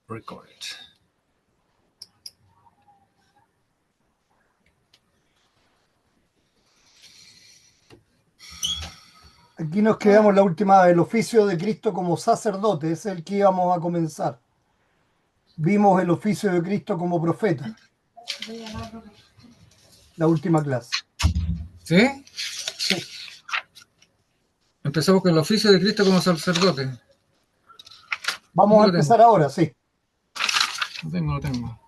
Record. Aquí nos quedamos la última vez, el oficio de Cristo como sacerdote, es el que íbamos a comenzar. Vimos el oficio de Cristo como profeta, la última clase. ¿Sí? Sí, Empezamos con el oficio de Cristo como sacerdote. vamos Aquí a lo tengo. empezar ahora, sí. Lo tengo.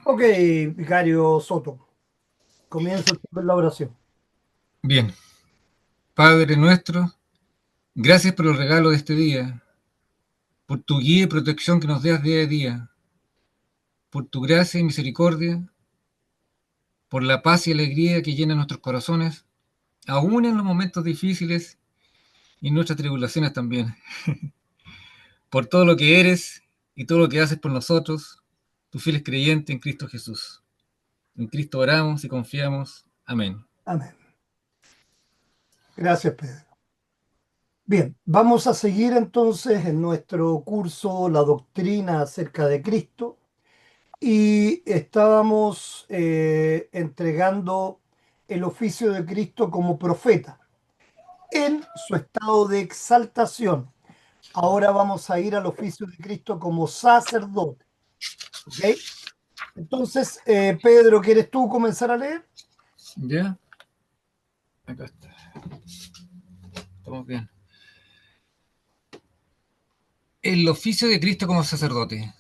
Ok, vicario Soto, comienza usted con la oración. Bien. Padre nuestro, gracias por el regalo de este día, por tu guía y protección que nos das día a día, por tu gracia y misericordia, por la paz y alegría que llenan nuestros corazones, aún en los momentos difíciles y nuestras tribulaciones también, por todo lo que eres y todo lo que haces por nosotros, tus fieles creyentes en Cristo Jesús. En Cristo oramos y confiamos. Amén. Amén. Gracias, Pedro. Bien, vamos a seguir entonces en nuestro curso La doctrina acerca de Cristo y estábamos entregando el oficio de Cristo como profeta en su estado de exaltación. Ahora vamos a ir al oficio de Cristo como sacerdote. ¿Ok? Entonces, Pedro, ¿quieres tú comenzar a leer? ¿Ya? Acá está. Estamos bien. El oficio de Cristo como sacerdote.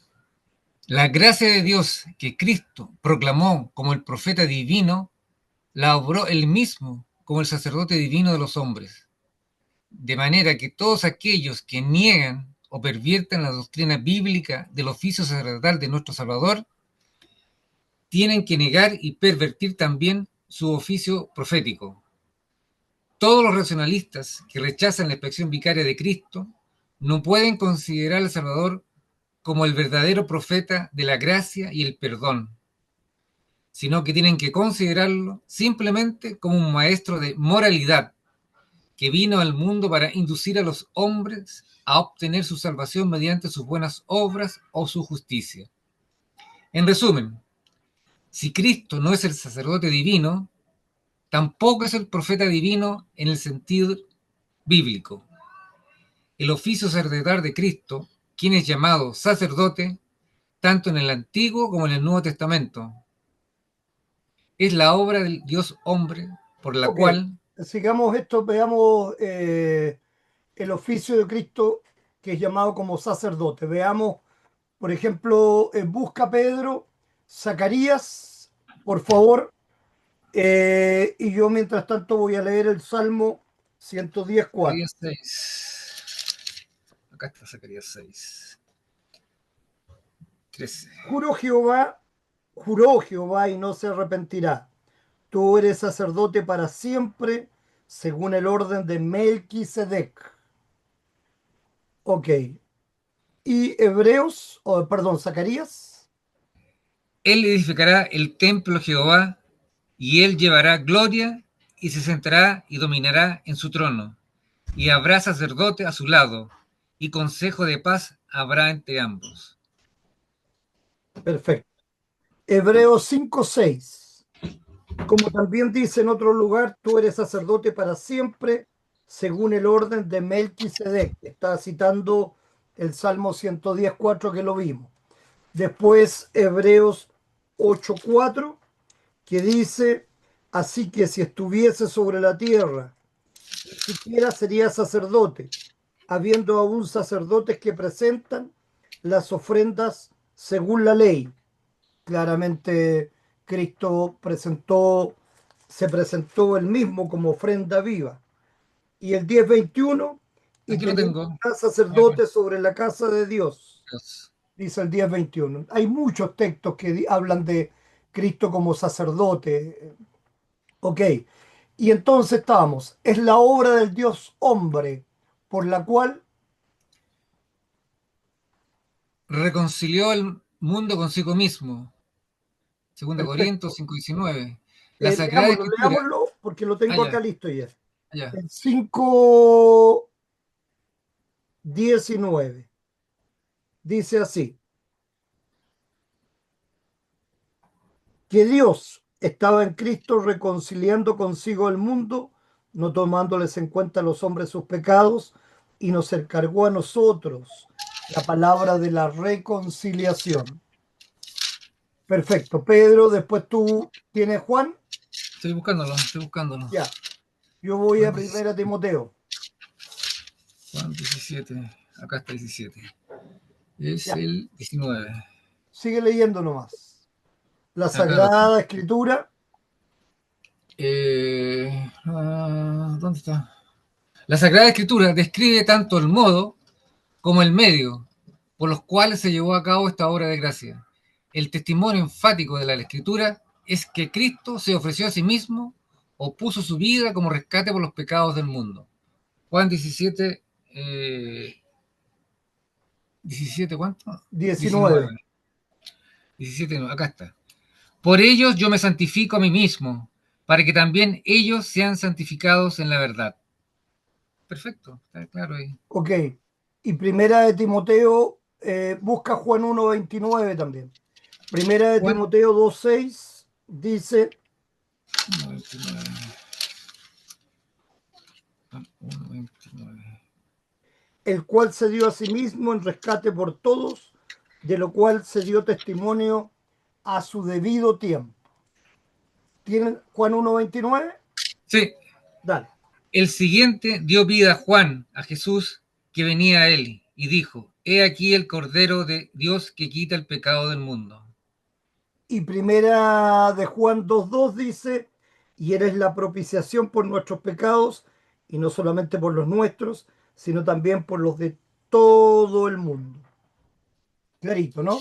La gracia de Dios que Cristo proclamó como el profeta divino, la obró él mismo como el sacerdote divino de los hombres. De manera que todos aquellos que niegan o pervierten la doctrina bíblica del oficio sacerdotal de nuestro Salvador, tienen que negar y pervertir también su oficio profético. Todos los racionalistas que rechazan la expresión vicaria de Cristo no pueden considerar al Salvador como el verdadero profeta de la gracia y el perdón, sino que tienen que considerarlo simplemente como un maestro de moralidad que vino al mundo para inducir a los hombres a obtener su salvación mediante sus buenas obras o su justicia. En resumen, si Cristo no es el sacerdote divino, tampoco es el profeta divino en el sentido bíblico. El oficio sacerdotal de Cristo, quien es llamado sacerdote, tanto en el Antiguo como en el Nuevo Testamento, es la obra del Dios hombre por la Ok, cual sigamos esto, veamos el oficio de Cristo que es llamado como sacerdote. Veamos, por ejemplo, busca Pedro, Zacarías, por favor, y yo mientras tanto voy a leer el Salmo 110:4. Zacarías 6. Acá está Zacarías 6. 13. Juró Jehová y no se arrepentirá. Tú eres sacerdote para siempre, según el orden de Melquisedec. Ok. Y Hebreos, perdón, Zacarías. Él edificará el templo de Jehová, y él llevará gloria, y se sentará y dominará en su trono. Y habrá sacerdote a su lado, y consejo de paz habrá entre ambos. Perfecto. Hebreos 5:6. Como también dice en otro lugar, tú eres sacerdote para siempre, según el orden de Melquisedec. Está citando el Salmo 110:4 que lo vimos. Después Hebreos 8:4, que dice, así que si estuviese sobre la tierra, ni siquiera sería sacerdote, habiendo aún sacerdotes que presentan las ofrendas según la ley. Claramente Cristo se presentó él mismo como ofrenda viva. Y el 10:21, y Aquí lo teniendo tengo. sacerdote sobre la casa de Dios. dice el 10:21. Hay muchos textos que hablan de Cristo como sacerdote. Ok. Y entonces estábamos, es la obra del Dios hombre, por la cual, Reconcilió al mundo consigo mismo. Segunda Corintios perfecto. 5:19. La Sagrada Leámoslo, Escritura. leámoslo, porque lo Ah, tengo acá ya, listo ya. ya. El 5:19 dice así, que Dios estaba en Cristo reconciliando consigo el mundo, no tomándoles en cuenta a los hombres sus pecados, y nos encargó a nosotros la palabra de la reconciliación. Perfecto. Pedro, después tú tienes Juan. Estoy buscándolo, estoy buscándolo. Ya, yo voy Juan a primera 17. Timoteo. Juan 17. Acá está 17. Es Ya, el 19. sigue leyendo nomás. La Acá lo tengo. Sagrada Escritura, ¿Dónde está? La Sagrada Escritura describe tanto el modo como el medio por los cuales se llevó a cabo esta obra de gracia. El testimonio enfático de la Escritura es que Cristo se ofreció a sí mismo o puso su vida como rescate por los pecados del mundo. Juan 17, 17 ¿cuánto? 19. 19. 17, no, acá está. Por ellos yo me santifico a mí mismo, para que también ellos sean santificados en la verdad. Perfecto, está claro ahí. Ok. Y primera de Timoteo, busca Juan 1:29 también. Primera de Juan Timoteo 2:6 dice, 1:29. 1:29. el cual se dio a sí mismo en rescate por todos, de lo cual se dio testimonio a su debido tiempo. ¿Tienen Juan 1:29? Sí, Dale. el siguiente dio vida a Juan, a Jesús, que venía a él, y dijo, he aquí el Cordero de Dios que quita el pecado del mundo. Y primera de Juan 2:2 dice, y eres la propiciación por nuestros pecados, y no solamente por los nuestros, sino también por los de todo el mundo. Clarito, ¿no?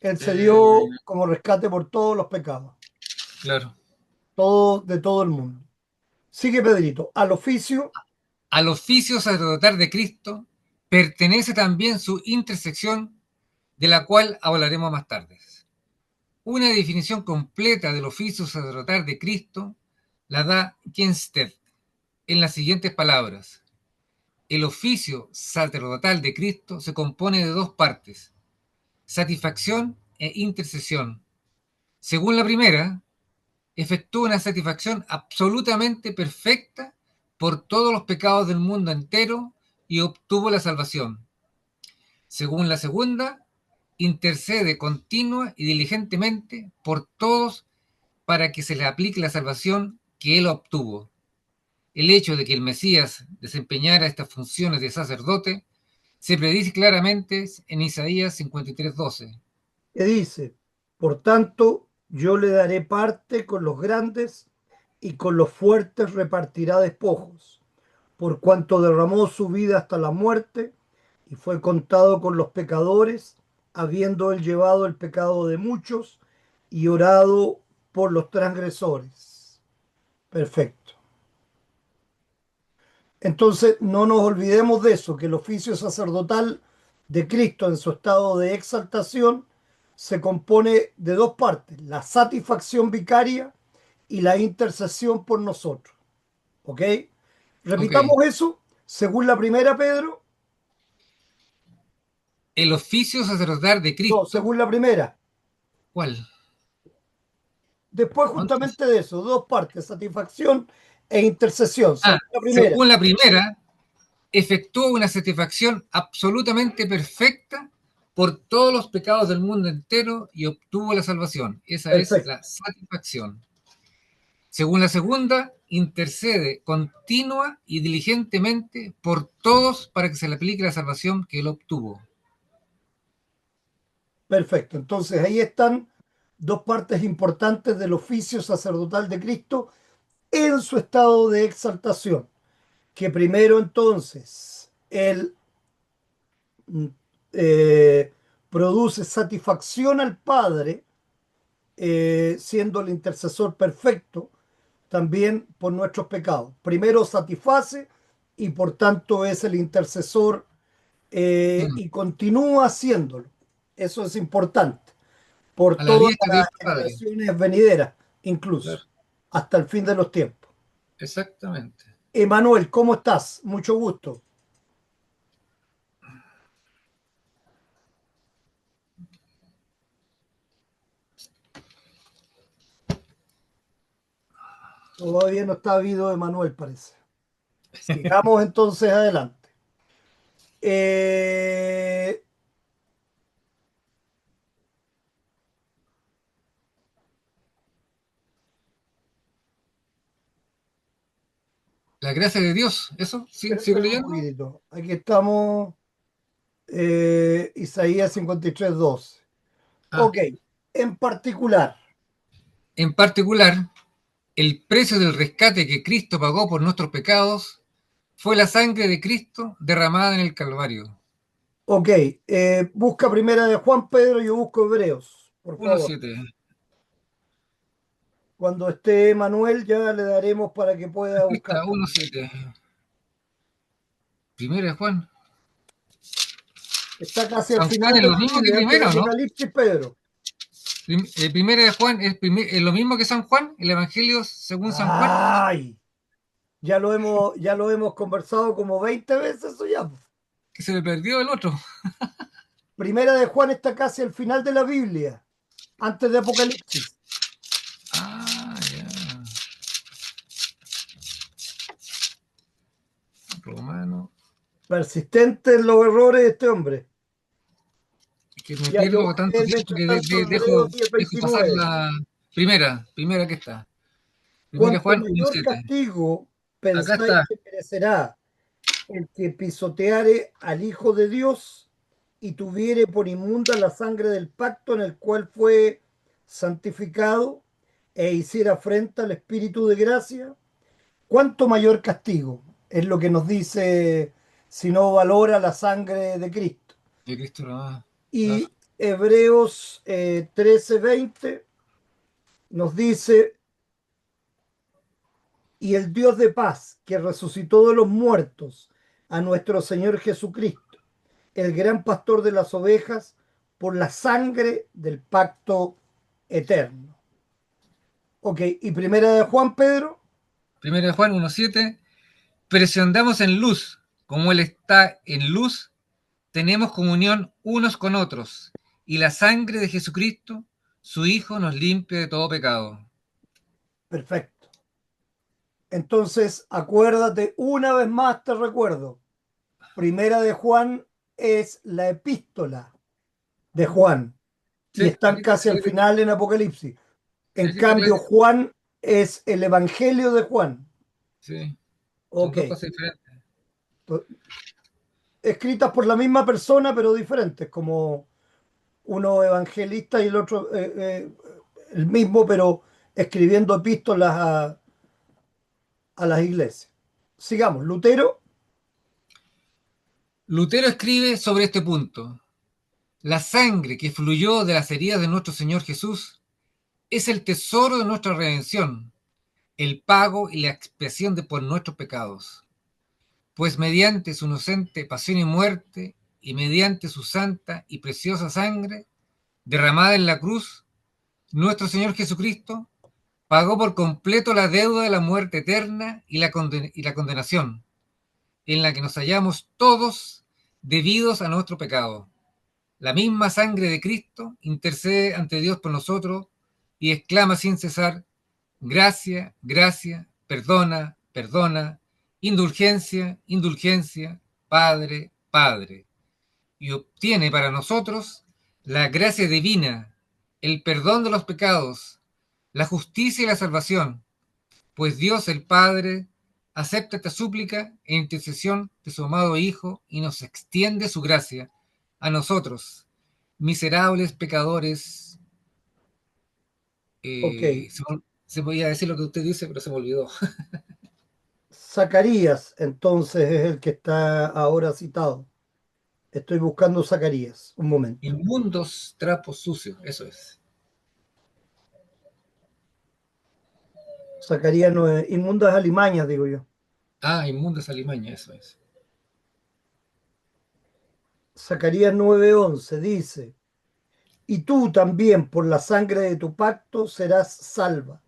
Él se Eh, dio como rescate por todos los pecados, claro. todo, de todo el mundo. Sigue Pedrito, al oficio, Al oficio sacerdotal de Cristo pertenece también su intersección, de la cual hablaremos más tarde. Una definición completa del oficio sacerdotal de Cristo la da Kienstedt en las siguientes palabras. El oficio sacerdotal de Cristo se compone de dos partes, satisfacción e intercesión. Según la primera, efectúa una satisfacción absolutamente perfecta por todos los pecados del mundo entero y obtuvo la salvación. Según la segunda, intercede continua y diligentemente por todos para que se le aplique la salvación que él obtuvo. El hecho de que el Mesías desempeñara estas funciones de sacerdote se predice claramente en Isaías 53:12. que dice, por tanto, yo le daré parte con los grandes y con los fuertes repartirá despojos, por cuanto derramó su vida hasta la muerte y fue contado con los pecadores, habiendo él llevado el pecado de muchos y orado por los transgresores. Perfecto. Entonces, no nos olvidemos de eso, que el oficio sacerdotal de Cristo en su estado de exaltación se compone de dos partes, la satisfacción vicaria y la intercesión por nosotros. ¿Ok? Ok. Repitamos eso, según la primera, Pedro. El oficio sacerdotal de No, Cristo. según la primera. ¿Cuál? Después ¿Dónde está? justamente de eso, dos partes, satisfacción e intercesión, según la primera. Según la primera, efectuó una satisfacción absolutamente perfecta por todos los pecados del mundo entero y obtuvo la salvación. Esa es Perfecto, la satisfacción. Según la segunda, intercede continua y diligentemente por todos para que se le aplique la salvación que él obtuvo. perfecto. Entonces ahí están dos partes importantes del oficio sacerdotal de Cristo en su estado de exaltación. Que primero entonces Él mm, eh, produce satisfacción al Padre, siendo el intercesor perfecto también por nuestros pecados. Primero satisface y por tanto es el intercesor, Mm. y continúa haciéndolo. Eso es importante por A la todas diestra de las Dios Padre. generaciones venideras, incluso Claro, hasta el fin de los tiempos. exactamente. Emanuel, ¿cómo estás? Mucho gusto. Todavía no está habido Emanuel, parece. Sigamos entonces adelante. Eh, La gracia de Dios, ¿eso? ¿Sí? ¿Sigo espera un leyendo? poquitito. Aquí estamos, Isaías 53:12. Ah, Ok, en particular, en particular, el precio del rescate que Cristo pagó por nuestros pecados fue la sangre de Cristo derramada en el Calvario. ok, busca primera de Juan, Pedro, yo busco Hebreos, por favor. 1:7. Cuando esté Manuel ya le daremos para que pueda Aquí buscar está, también. 1:7. Primera de Juan. Está casi al San Juan final es de lo la mismo que Biblia, antes de primero, ¿no? Apocalipsis, Pedro. Primera de Juan es lo mismo que San Juan, el Evangelio según San Juan, ¡Ay! Ya lo hemos conversado como 20 veces eso ya. que se le perdió el otro. Primera de Juan está casi al final de la Biblia, antes de Apocalipsis. Ah, ya. Romano. Persistente en los errores de este hombre. Que me Ya yo pierdo tanto busqué tiempo mientras que tanto dejo, Hebreos dejo pasar 10:29. la primera que está. Primera Cuanto Juan mayor 1:7. castigo Acá pensáis está. que merecerá el que pisoteare al Hijo de Dios y tuviere por inmunda la sangre del pacto en el cual fue santificado e hiciera afrenta al Espíritu de gracia. ¿Cuánto mayor castigo? Es lo que nos dice si no valora la sangre de Cristo. De Cristo nomás. Claro. Y Hebreos 13:20 nos dice, y el Dios de paz, que resucitó de los muertos a nuestro Señor Jesucristo, el gran pastor de las ovejas, por la sangre del pacto eterno. Ok, y primera de Juan, Pedro. Primera de Juan 1:7. Pero si andamos en luz, como Él está en luz, tenemos comunión unos con otros, y la sangre de Jesucristo, su Hijo, nos limpia de todo pecado. Perfecto. Entonces, acuérdate, una vez más te recuerdo, primera de Juan es la epístola de Juan y Sí, están casi al final en Apocalipsis. En aquí está cambio, clarito. Juan es el Evangelio de Juan. Sí, son Ok, dos cosas diferentes. escritas por la misma persona, pero diferentes, como uno evangelista y el otro, el mismo, pero escribiendo epístolas a las iglesias. Sigamos, Lutero. Lutero escribe sobre este punto. La sangre que fluyó de las heridas de nuestro Señor Jesús es el tesoro de nuestra redención, el pago y la expiación por nuestros pecados. Pues mediante su inocente pasión y muerte, y mediante su santa y preciosa sangre, derramada en la cruz, nuestro Señor Jesucristo pagó por completo la deuda de la muerte eterna y la condenación, en la que nos hallamos todos debidos a nuestro pecado. La misma sangre de Cristo intercede ante Dios por nosotros y exclama sin cesar, gracia, gracia, perdona, perdona, indulgencia, indulgencia, Padre, Padre. Y obtiene para nosotros la gracia divina, el perdón de los pecados, la justicia y la salvación, pues Dios el Padre acepta esta súplica e intercesión de su amado Hijo y nos extiende su gracia a nosotros, miserables pecadores. Ok, Se podía decir lo que usted dice, pero se me olvidó. Zacarías, entonces, es el que está ahora citado. Estoy buscando Zacarías. Un momento. Inmundos trapos sucios, eso es. Zacarías 9. Inmundas alimañas, digo yo. Ah, inmundos alimaña, eso es. Zacarías 9:11 dice, y tú también por la sangre de tu pacto serás salva.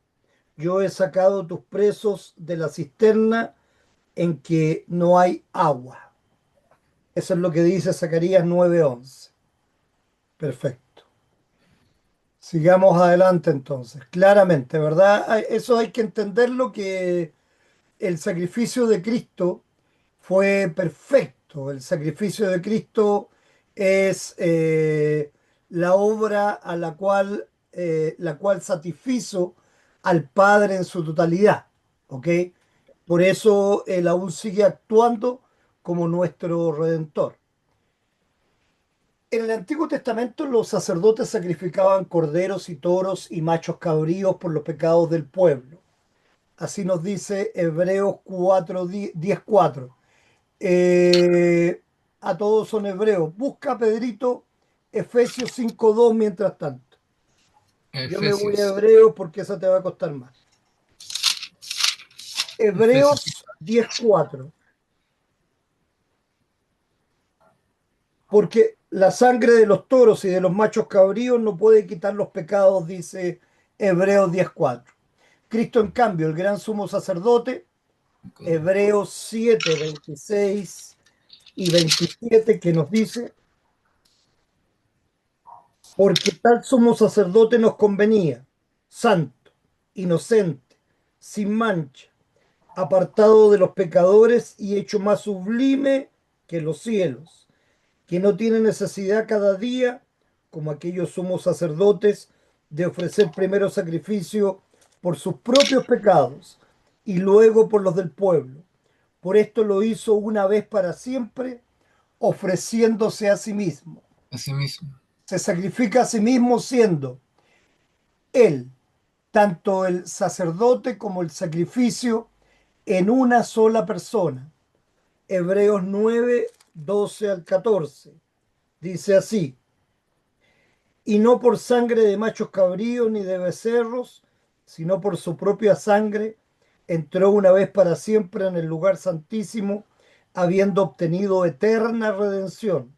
Yo he sacado tus presos de la cisterna en que no hay agua. Eso es lo que dice Zacarías 9:11. Perfecto. Sigamos adelante entonces. Claramente, ¿verdad? Eso hay que entenderlo, que el sacrificio de Cristo fue perfecto. El sacrificio de Cristo es la obra a la cual satisfizo al Padre en su totalidad. ¿Ok? Por eso Él aún sigue actuando como nuestro Redentor. En el Antiguo Testamento los sacerdotes sacrificaban corderos y toros y machos cabríos por los pecados del pueblo. Así nos dice Hebreos 4, 10:4. Eh, a todos son hebreos. Busca, Pedrito, Efesios 5:2 mientras tanto. Yo me voy a Efesios. Hebreos porque esa te va a costar más. Efesios. Hebreos 10:4. Porque la sangre de los toros y de los machos cabríos no puede quitar los pecados, dice Hebreos 10:4. Cristo, en cambio, el gran sumo sacerdote, Hebreos 7:26 y 27, que nos dice, porque tal sumo sacerdote nos convenía, santo, inocente, sin mancha, apartado de los pecadores y hecho más sublime que los cielos, que no tiene necesidad cada día, como aquellos sumos sacerdotes, de ofrecer primero sacrificio por sus propios pecados y luego por los del pueblo. Por esto lo hizo una vez para siempre, ofreciéndose a sí mismo. Asimismo. Se sacrifica a sí mismo siendo él, tanto el sacerdote como el sacrificio, en una sola persona. Hebreos 9:12 al 14. Dice así, y no por sangre de machos cabríos ni de becerros, sino por su propia sangre, entró una vez para siempre en el lugar santísimo, habiendo obtenido eterna redención.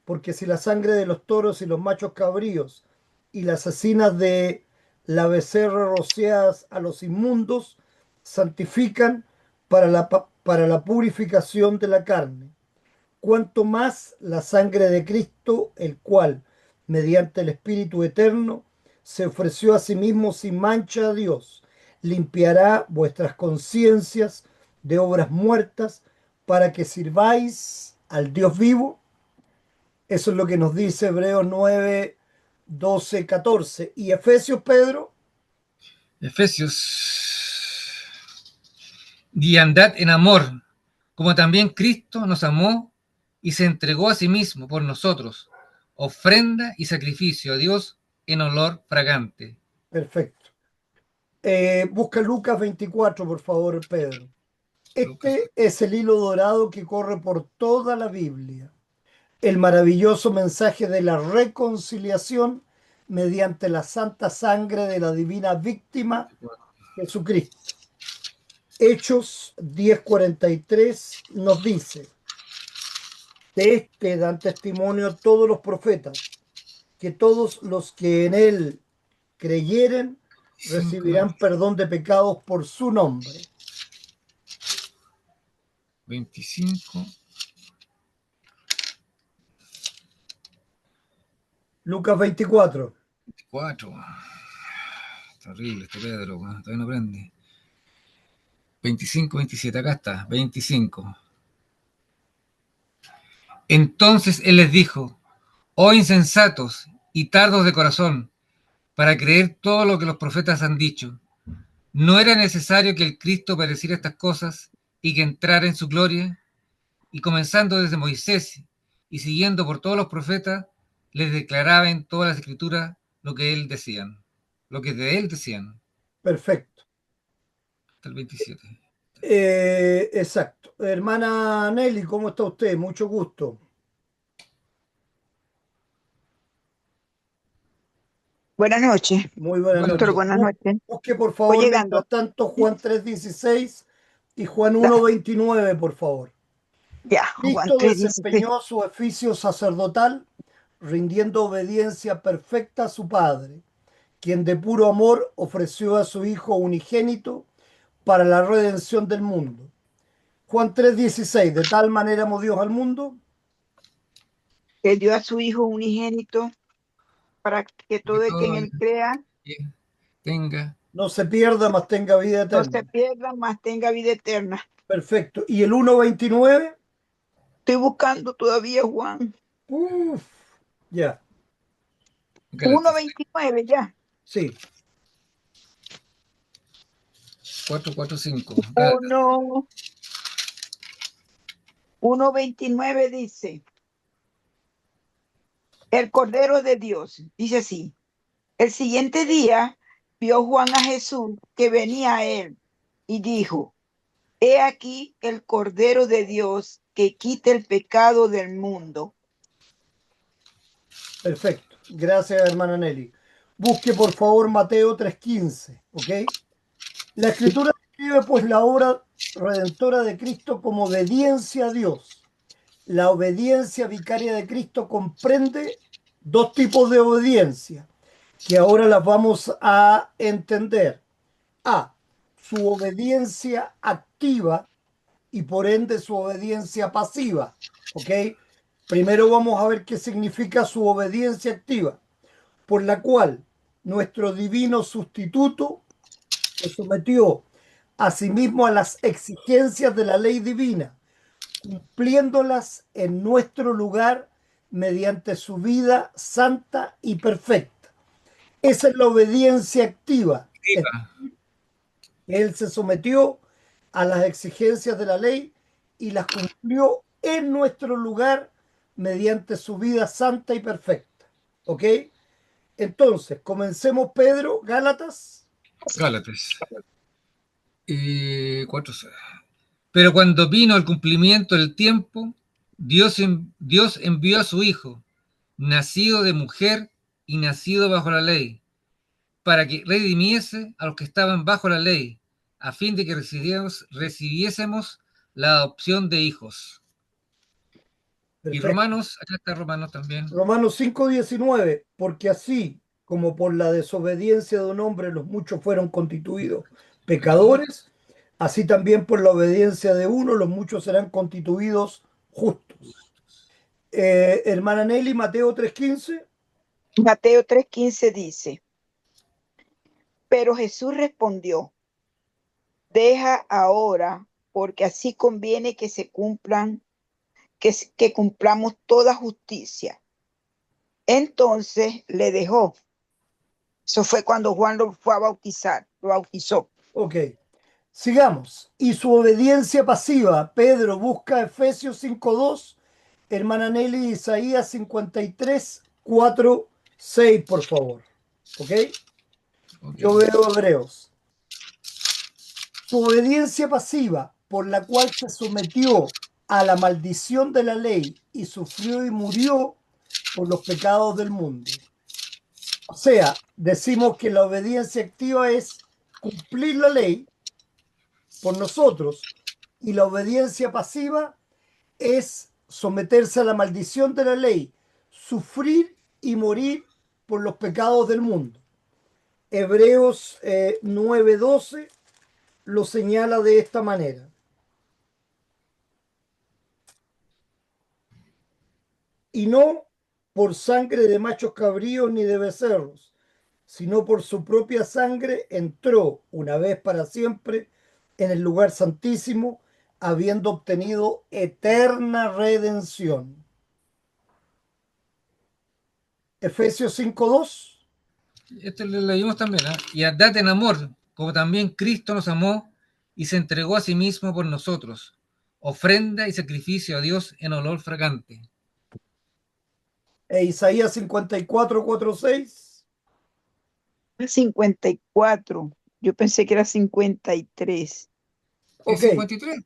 Porque si la sangre de los toros y los machos cabríos y las asesinas de la becerra rociadas a los inmundos santifican para la purificación de la carne, cuanto más la sangre de Cristo, el cual, mediante el Espíritu Eterno, se ofreció a sí mismo sin mancha a Dios, limpiará vuestras conciencias de obras muertas para que sirváis al Dios vivo. Eso es lo que nos dice Hebreos 9:12, 14. Y Efesios, Pedro, Efesios. Y andad en amor, como también Cristo nos amó y se entregó a sí mismo por nosotros, ofrenda y sacrificio a Dios en olor fragante. perfecto. Busca Lucas 24, por favor, Pedro. Lucas. Este es el hilo dorado que corre por toda la Biblia. El maravilloso mensaje de la reconciliación mediante la santa sangre de la divina víctima Jesucristo. Hechos 10:43 nos dice, de este dan testimonio todos los profetas, que todos los que en él creyeren 25, recibirán perdón de pecados por su nombre. 25, Lucas 24. 24. Terrible este Pedro, todavía no aprende. 25, 27, acá está, 25. Entonces él les dijo, oh insensatos y tardos de corazón, para creer todo lo que los profetas han dicho. ¿No era necesario que el Cristo padeciera estas cosas y que entrara en su gloria? Y comenzando desde Moisés y siguiendo por todos los profetas, les declaraba en todas las escrituras lo que él decían, lo que de él decían. Perfecto. Hasta el 27. Exacto. Hermana Nelly, ¿cómo está usted? Mucho gusto. Buenas noches, Muy buenas Buenas doctor, noches. noches. buenas noches. Busque, por Voy favor, llegando. mientras tanto, Juan 3:16 y Juan Da- 1:29, por favor. Ya, Juan Cristo 3:16. desempeñó su oficio sacerdotal rindiendo obediencia perfecta a su Padre, quien de puro amor ofreció a su Hijo unigénito para la redención del mundo. Juan 3:16, de tal manera amó Dios al mundo. Que dio a su Hijo unigénito para que Que todo el que en todo él crea tenga. No se pierda, mas tenga vida no eterna. se pierda, mas tenga vida eterna. Perfecto. ¿Y el 1:29? Estoy buscando todavía, Juan. Uf, ya, Gálatas 1:29 ya. sí. 4:4-5. Gálatas. 1, 1:29 dice, el Cordero de Dios, dice así. El siguiente día vio Juan a Jesús que venía a él y dijo, he aquí el Cordero de Dios que quita el pecado del mundo. Perfecto. Gracias, hermana Nelly. Busque, por favor, Mateo 3:15, ¿ok? La Escritura describe, pues, la obra redentora de Cristo como obediencia a Dios. La obediencia vicaria de Cristo comprende dos tipos de obediencia, que ahora las vamos a entender. A, su obediencia activa y por ende su obediencia pasiva, ¿ok? Primero vamos a ver qué significa su obediencia activa, por la cual nuestro divino sustituto se sometió a sí mismo a las exigencias de la ley divina, cumpliéndolas en nuestro lugar mediante su vida santa y perfecta. Esa es la obediencia activa. Activa. Él se sometió a las exigencias de la ley y las cumplió en nuestro lugar mediante su vida santa y perfecta. ¿Ok? Entonces, comencemos, Pedro, Gálatas. Gálatas. 4. Pero cuando vino el cumplimiento del tiempo, Dios envió a su Hijo, nacido de mujer y nacido bajo la ley, para que redimiese a los que estaban bajo la ley, a fin de que recibiésemos la adopción de hijos. Y Perfecto. Romanos, acá está Romanos también. Romanos 5:19, porque así como por la desobediencia de un hombre los muchos fueron constituidos Pecadores. pecadores, así también por la obediencia de uno los muchos serán constituidos justos. Hermana Nelly, Mateo 3:15. Mateo 3:15 dice, pero Jesús respondió, deja ahora, porque así conviene que se cumplan, que cumplamos toda justicia. Entonces le dejó. Eso fue cuando Juan lo fue a bautizar, lo bautizó. Ok, sigamos. Y su obediencia pasiva, Pedro busca Efesios 5:2, hermana Nelly, Isaías 53:4-6, por favor. Ok, Okay. yo veo Hebreos. Su obediencia pasiva, por la cual se sometió a la maldición de la ley y sufrió y murió por los pecados del mundo. O sea, decimos que la obediencia activa es cumplir la ley por nosotros y la obediencia pasiva es someterse a la maldición de la ley, sufrir y morir por los pecados del mundo. Hebreos 9:12 lo señala de esta manera. Y no por sangre de machos cabríos ni de becerros, sino por su propia sangre entró una vez para siempre en el lugar santísimo, habiendo obtenido eterna redención. Efesios 5:2. Esto lo leímos también, ¿eh? Y andad en amor, como también Cristo nos amó y se entregó a sí mismo por nosotros, ofrenda y sacrificio a Dios en olor fragante. Isaías 54:4-6. 54. Yo pensé que era 53. ¿Es Ok, 53?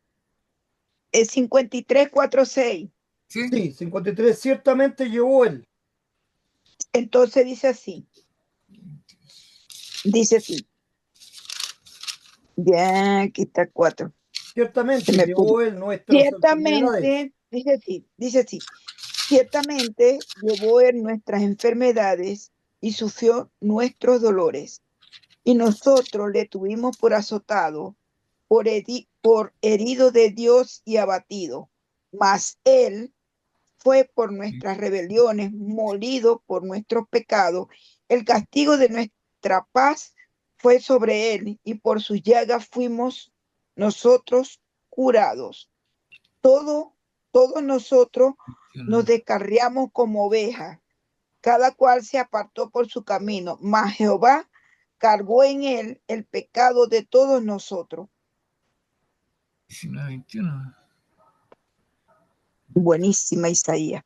Es 53:4-6. ¿Sí? sí, 53. Ciertamente llevó él. Entonces dice así. Dice así. Ya, aquí está 4. Ciertamente Se me llevó él nuestras enfermedades. Ciertamente, dice así, ciertamente llevó él nuestras enfermedades y sufrió nuestros dolores. Y nosotros le tuvimos por azotado, por herido de Dios y abatido. Mas él fue por nuestras rebeliones, molido por nuestros pecados. El castigo de nuestra paz fue sobre él, y por sus llagas fuimos nosotros curados. Todo, todos nosotros nos descarriamos como ovejas, cada cual se apartó por su camino, mas Jehová cargó en él el pecado de todos nosotros. 19, 21. Buenísima, Isaías.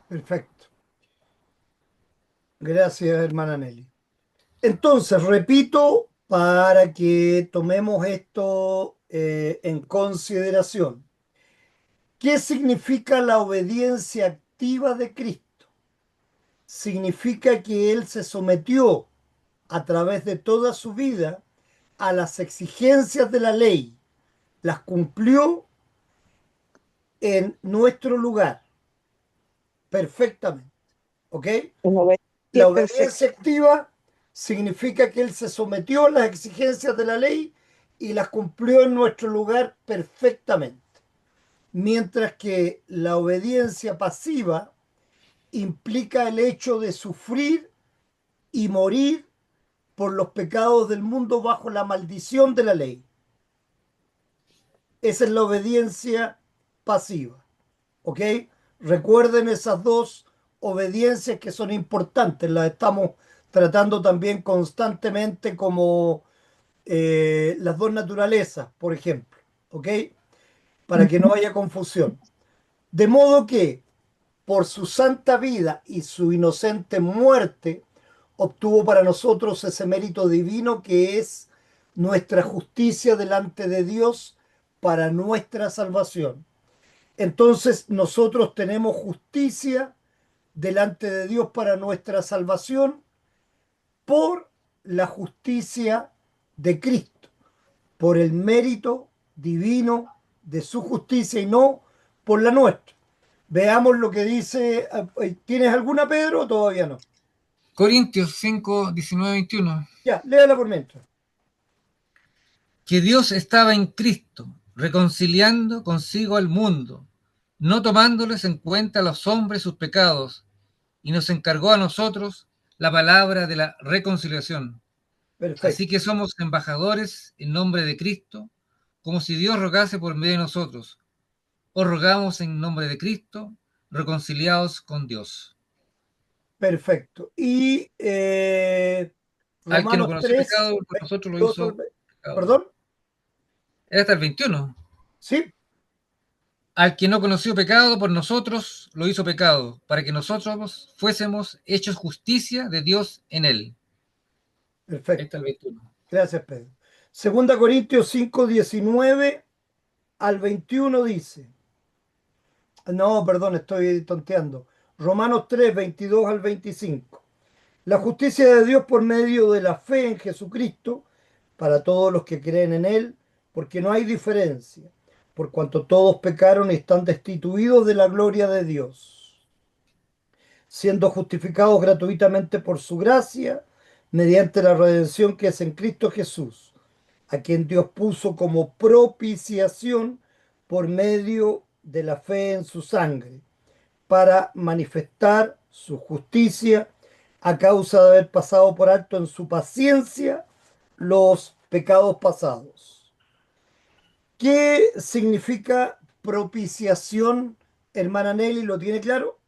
Perfecto. Gracias, hermana Nelly. Entonces, repito, para que tomemos esto en consideración. ¿Qué significa la obediencia activa de Cristo? Significa que Él se sometió a través de toda su vida a las exigencias de la ley, las cumplió en nuestro lugar perfectamente. ¿Ok? La obediencia activa significa que Él se sometió a las exigencias de la ley y las cumplió en nuestro lugar perfectamente. Mientras que la obediencia pasiva implica el hecho de sufrir y morir por los pecados del mundo bajo la maldición de la ley. Esa es la obediencia pasiva. ¿Ok? Recuerden esas dos obediencias que son importantes. Las estamos tratando también constantemente como las dos naturalezas, por ejemplo. ¿Ok? Para que no haya confusión. De modo que por su santa vida y su inocente muerte, obtuvo para nosotros ese mérito divino que es nuestra justicia delante de Dios para nuestra salvación. Entonces nosotros tenemos justicia delante de Dios para nuestra salvación por la justicia de Cristo, por el mérito divino de su justicia y no por la nuestra. Veamos lo que dice. ¿Tienes alguna, Pedro, o todavía no? Corintios 5, 19, 21. Ya, léala por mientras. Que Dios estaba en Cristo, reconciliando consigo al mundo, no tomándoles en cuenta a los hombres sus pecados, y nos encargó a nosotros la palabra de la reconciliación. Así Perfecto. que somos embajadores en nombre de Cristo, como si Dios rogase por medio de nosotros. Os rogamos en nombre de Cristo, reconciliados con Dios. Perfecto. Y Al que no Romanos conoció 3, pecado, por nosotros lo 22 hizo pecado. ¿Perdón? Era hasta el 21. Sí, Al que no conoció pecado, por nosotros lo hizo pecado, para que nosotros fuésemos hechos justicia de Dios en él. Ahí está perfecto. el 21. Gracias, Pedro. Segunda Corintios 5, 19 al 21 dice. No, perdón, estoy tonteando. Romanos 3, 22 al 25. La justicia de Dios por medio de la fe en Jesucristo para todos los que creen en Él, porque no hay diferencia, por cuanto todos pecaron y están destituidos de la gloria de Dios, siendo justificados gratuitamente por su gracia, mediante la redención que es en Cristo Jesús, a quien Dios puso como propiciación por medio de la fe en su sangre, para manifestar su justicia a causa de haber pasado por alto en su paciencia los pecados pasados. ¿Qué significa propiciación, hermana Nelly? ¿Lo tiene claro?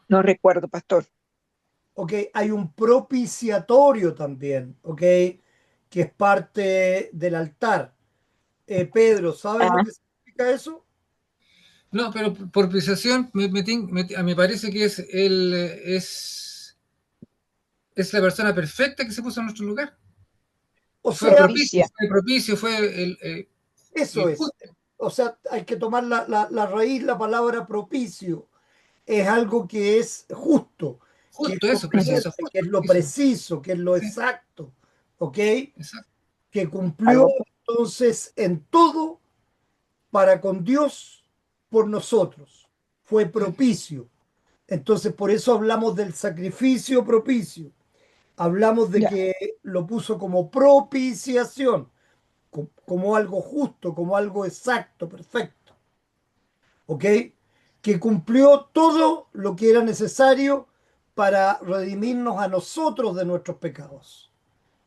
No recuerdo, pastor. Ok, hay un propiciatorio también, ok, que es parte del altar. Pedro, ¿sabes lo Ah, que significa eso? No, pero por precisación, a mí parece que es la persona perfecta que se puso en nuestro lugar. O Fue sea, propicio, propicia. fue propicio, fue eso el es. justo. o sea, hay que tomar la raíz, la palabra propicio. Es algo que es justo, que es Justo lo eso, preciso, prudente, que justo, es lo preciso. preciso, que es lo Sí, exacto, ¿ok? exacto. Que cumplió algo entonces en todo para con Dios por nosotros. Fue Sí. propicio. Entonces, por eso hablamos del sacrificio propicio. Hablamos de ya, que lo puso como propiciación, como algo justo, como algo exacto, perfecto. ¿Ok? Que cumplió todo lo que era necesario para redimirnos a nosotros de nuestros pecados.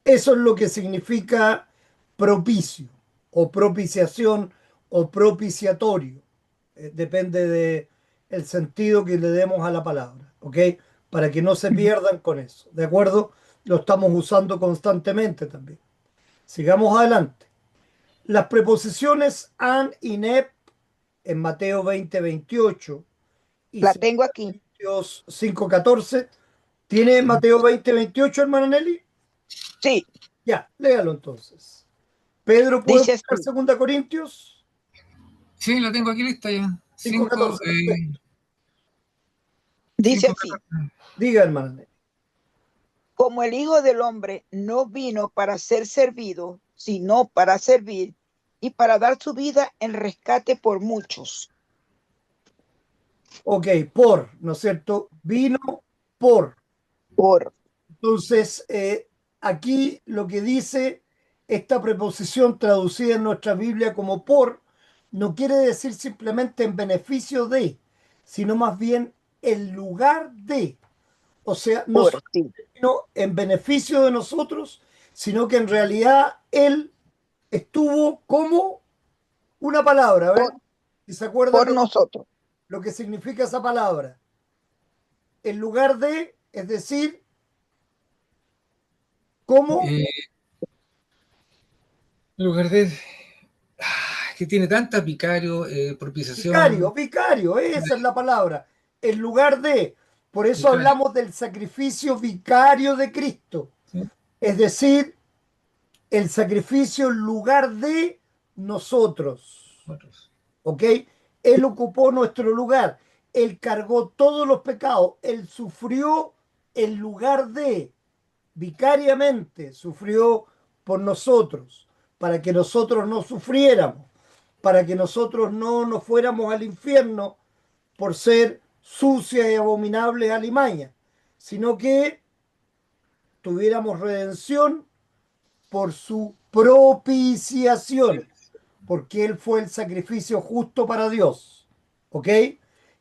Eso es lo que significa propicio o propiciación o propiciatorio. Depende de el sentido que le demos a la palabra, ¿ok? Para que no se pierdan con eso, ¿de acuerdo? Lo estamos usando constantemente también. Sigamos adelante. Las preposiciones an y nep en Mateo 20:28 y la tengo aquí. Corintios 5:14. ¿Tiene Mateo 20:28, hermano Nelly? Sí, Ya, léalo entonces. Pedro, ¿puede dice buscar así, 2 Corintios Sí, la tengo aquí lista ya. 5, 5:14? Perfecto. dice 5, así, 14. Diga, hermano Nelly. como el Hijo del Hombre no vino para ser servido, sino para servir y para dar su vida en rescate por muchos. Ok, por, ¿no es cierto? Vino por. Por, Entonces, aquí lo que dice esta preposición traducida en nuestra Biblia como por, no quiere decir simplemente en beneficio de, sino más bien en lugar de. O sea, no por, solo sí, en beneficio de nosotros, sino que en realidad Él estuvo como una palabra. A ver por, si se acuerdan por nosotros. lo que significa esa palabra. En lugar de, es decir, como En lugar de. Que tiene tanta picario, vicario, propiciación, vicario, esa es la palabra. En lugar de, por eso picario. hablamos del sacrificio vicario de Cristo. ¿Sí? Es decir, el sacrificio en lugar de nosotros. Otros. ¿Ok? Él ocupó nuestro lugar. Él cargó todos los pecados. Él sufrió en lugar de, vicariamente, sufrió por nosotros, para que nosotros no sufriéramos, para que nosotros no nos fuéramos al infierno por ser sucias y abominables alimañas, sino que tuviéramos redención por su propiciación, porque Él fue el sacrificio justo para Dios. ¿Ok?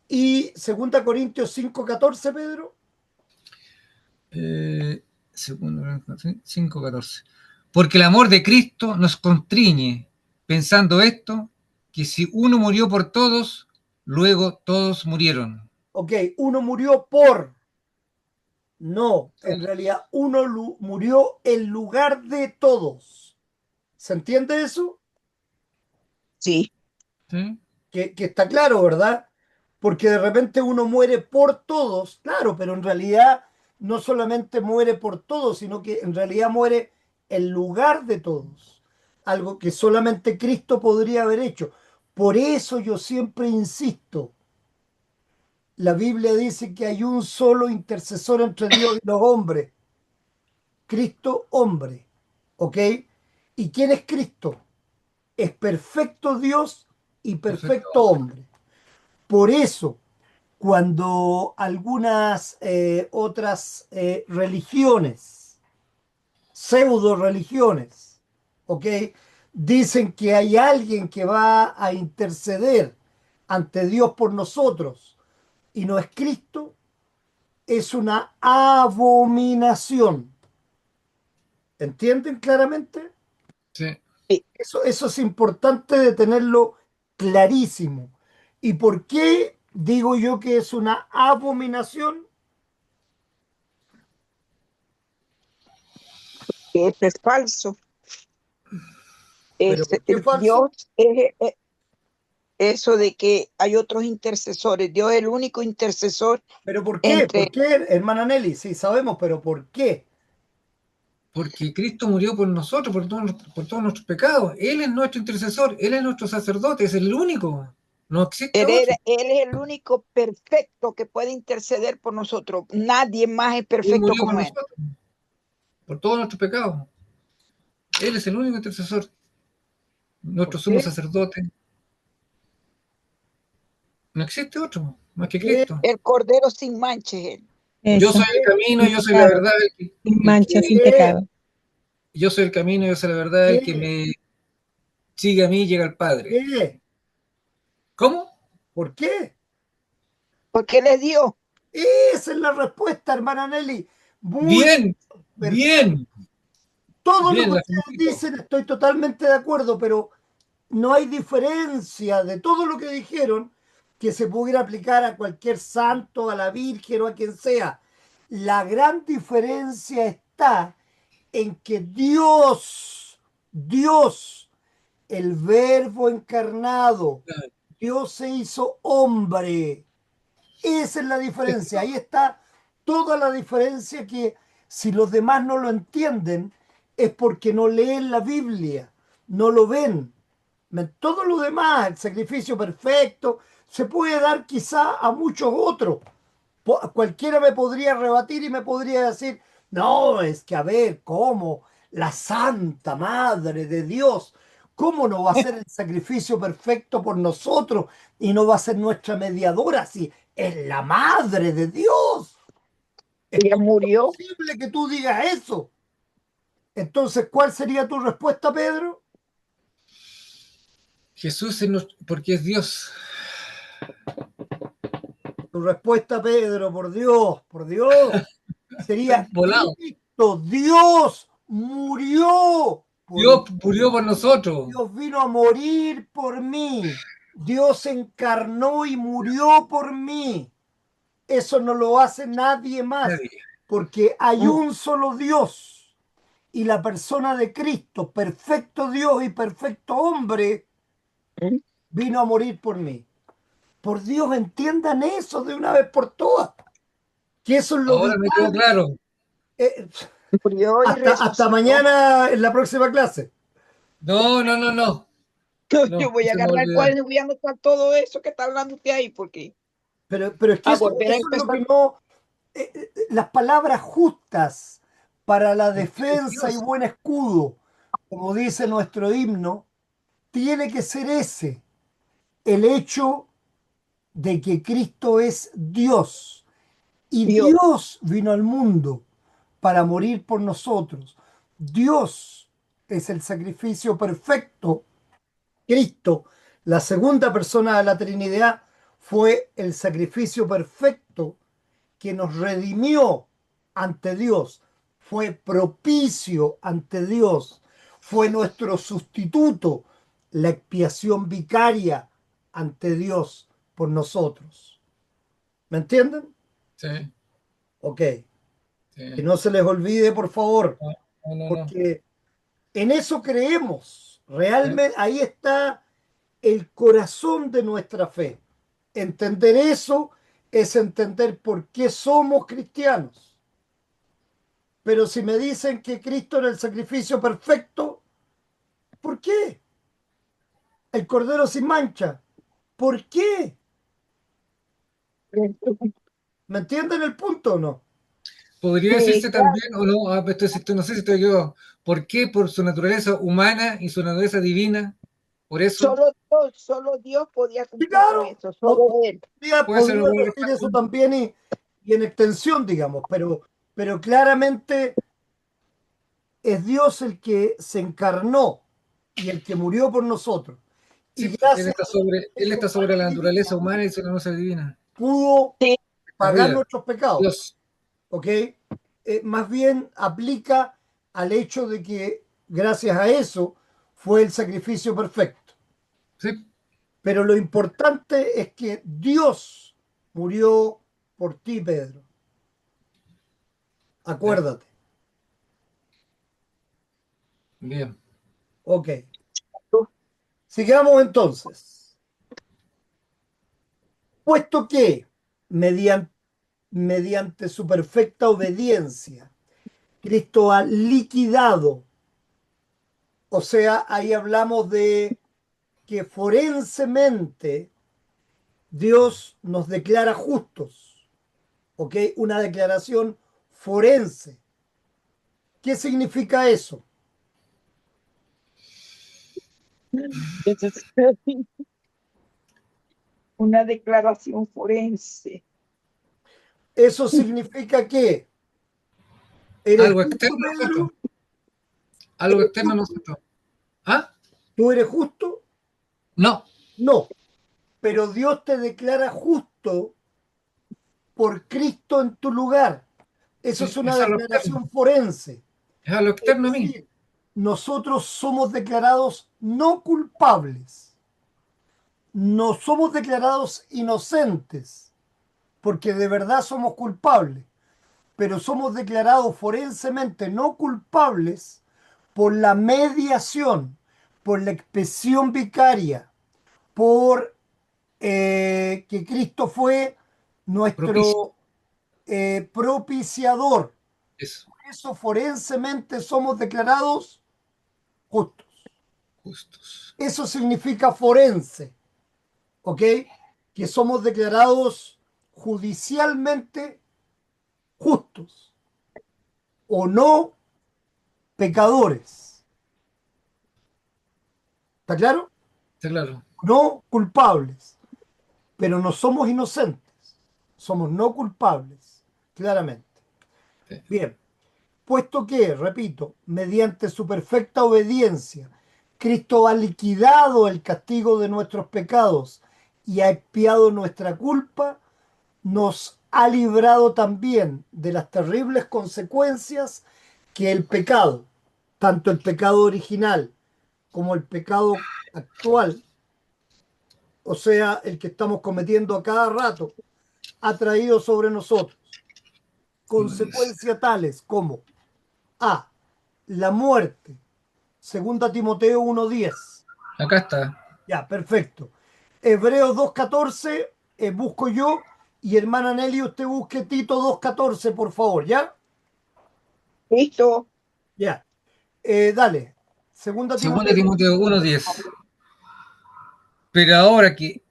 Y 2 Corintios 5:14, Pedro. Segundo, 5, 14. Porque el amor de Cristo nos constriñe, pensando esto, que si uno murió por todos, luego todos murieron. Ok, uno murió por. No, en realidad uno murió en lugar de todos. ¿Se entiende eso? Sí, ¿Sí? Que está claro, ¿verdad? Porque de repente uno muere por todos, claro, pero en realidad no solamente muere por todos, sino que en realidad muere en lugar de todos. Algo que solamente Cristo podría haber hecho. Por eso yo siempre insisto, la Biblia dice que hay un solo intercesor entre Dios y los hombres, Cristo hombre, ¿ok? ¿Y quién es Cristo? Es perfecto Dios y Perfecto. perfecto hombre. Por eso, cuando algunas otras religiones, pseudo religiones, ¿ok? Dicen que hay alguien que va a interceder ante Dios por nosotros y no es Cristo, es una abominación. ¿Entienden claramente? Sí. sí, Eso es importante de tenerlo clarísimo. ¿Y por qué digo yo que es una abominación? eso es falso. ¿Pero por qué falso? Dios es eso de que hay otros intercesores. Dios es el único intercesor ¿Pero por qué? ¿Por entre, qué, hermana Nelly? Sí, sabemos, pero ¿por qué? Porque Cristo murió por nosotros, por todos nuestros pecados. Él es nuestro intercesor, Él es nuestro sacerdote, es el único. No existe otro. Él es el único perfecto que puede interceder por nosotros. Nadie más es Él perfecto murió por como Él. nosotros, por todos nuestros pecados. Él es el único intercesor, nuestro ¿Por sumo qué? sacerdote. No existe otro, más que ¿Qué? Cristo. El Cordero sin mancha es Él. Yo Eso, soy el camino, sin yo soy la pecado, verdad, sin el mancha, que- sin ¿Qué? pecado. yo soy el camino, yo soy la verdad, el que ¿Qué? me sigue a mí llega al Padre. ¿Qué? ¿Cómo? ¿Por qué? Porque Él es Dios. Esa es la respuesta, hermana Nelly. Muy Bien, perfecto. bien, Todo lo bien, que la ustedes felicito. dicen estoy totalmente de acuerdo, pero no hay diferencia de todo lo que dijeron que se pudiera aplicar a cualquier santo, a la Virgen o a quien sea. La gran diferencia está en que Dios, el Verbo encarnado, Dios se hizo hombre. Esa es la diferencia. Ahí está toda la diferencia que si los demás no lo entienden es porque no leen la Biblia, no lo ven. Todo lo demás, el sacrificio perfecto, se puede dar quizá a muchos otros. Cualquiera me podría rebatir y me podría decir, no, es que a ver, ¿cómo? La Santa Madre de Dios, ¿cómo no va a ser el sacrificio perfecto por nosotros y no va a ser nuestra mediadora si es la Madre de Dios? Es Ella murió posible que tú digas eso. Entonces, ¿cuál sería tu respuesta, Pedro? Jesús porque es Dios. Tu respuesta, Pedro, por Dios, Estoy sería volado. Cristo, Dios murió por Dios murió por nosotros. Dios vino a morir por mí. Dios se encarnó y murió por mí. Eso no lo hace nadie más, Nadie. porque hay Uh, un solo Dios y la persona de Cristo, perfecto Dios y perfecto hombre, vino a morir por mí. Por Dios, entiendan eso de una vez por todas, que eso es lo ahora me quedó vital. claro. Eh, murió y hasta resucitó. mañana en la próxima clase. No, no, no, no. Yo No, voy a se me va a agarrar el olvidar. cuaderno y voy a anotar todo eso que está hablando usted ahí, porque Pero es que a eso, volver a eso es lo empezar. que no, las palabras justas para la Porque es defensa y Dios. buen escudo, como dice nuestro himno, tiene que ser ese, el hecho de que Cristo es Dios y Dios, Dios vino al mundo para morir por nosotros. Dios es el sacrificio perfecto. Cristo, la segunda persona de la Trinidad, fue el sacrificio perfecto que nos redimió ante Dios, fue propicio ante Dios, fue nuestro sustituto, la expiación vicaria ante Dios por nosotros. ¿Me entienden? Sí, Ok. Que sí. no se les olvide, por favor, No, no, no, no. porque en eso creemos. Sí. Realmente ahí está el corazón de nuestra fe. Entender eso es entender por qué somos cristianos. Pero si me dicen que Cristo era el sacrificio perfecto, ¿por qué? El Cordero sin mancha, ¿por qué? ¿Me entienden el punto o no? Podría sí, decirse claro. también, o no, no sé si estoy yo, ¿por qué? Por su naturaleza humana y su naturaleza divina. Por eso Solo Dios podía Sí, cumplir con claro, eso, solo Él. puede ser podría una buena decir eso respuesta. también y en extensión, digamos, pero claramente es Dios el que se encarnó y el que murió por nosotros. Y Sí, gracias él a su está sobre la naturaleza divina humana y su naturaleza divina. pudo Sí, pagar Arriba, nuestros pecados, Dios. ¿ok? Más bien aplica al hecho de que gracias a eso fue el sacrificio perfecto. Sí, Pero lo importante es que Dios murió por ti, Pedro. sí, Acuérdate. bien. Ok. Sigamos entonces. Puesto que mediante su perfecta obediencia Cristo ha liquidado. O sea, ahí hablamos de que forensemente Dios nos declara justos. ¿Ok? Una declaración forense. ¿Qué significa eso? Eso es una declaración forense. Eso significa que eres Algo justo, externo a nosotros. Pedro. Algo ¿Eres externo a justo? nosotros. ¿Ah? ¿Tú eres justo? No. No. Pero Dios te declara justo por Cristo en tu lugar. Eso es Sí, una es algo externo. declaración forense. Es algo Es externo a mí. decir, nosotros somos declarados no culpables. No somos declarados inocentes, porque de verdad somos culpables, pero somos declarados forensemente no culpables por la mediación, por la expresión vicaria, por que Cristo fue Propicio. nuestro propiciador. Eso. Por eso forensemente somos declarados justos. Justos. Eso significa forense, ¿ok? Que somos declarados judicialmente justos o no pecadores. ¿Está claro? Está claro. No culpables, pero no somos inocentes. Somos no culpables, claramente. Sí. Bien, puesto que, repito, mediante su perfecta obediencia, Cristo ha liquidado el castigo de nuestros pecados y ha expiado nuestra culpa, nos ha librado también de las terribles consecuencias que el pecado, tanto el pecado original como el pecado actual, o sea, el que estamos cometiendo a cada rato, ha traído sobre nosotros. Consecuencias tales como A. La muerte. Segunda Timoteo 1:10. Acá está. Ya, perfecto. Hebreos 2:14, busco yo. Y hermana Nelly, usted busque Tito 2:14, por favor, ¿ya? Listo. Ya. Dale. Segunda Segunda Timoteo. Timoteo 1:10. Pero ahora que,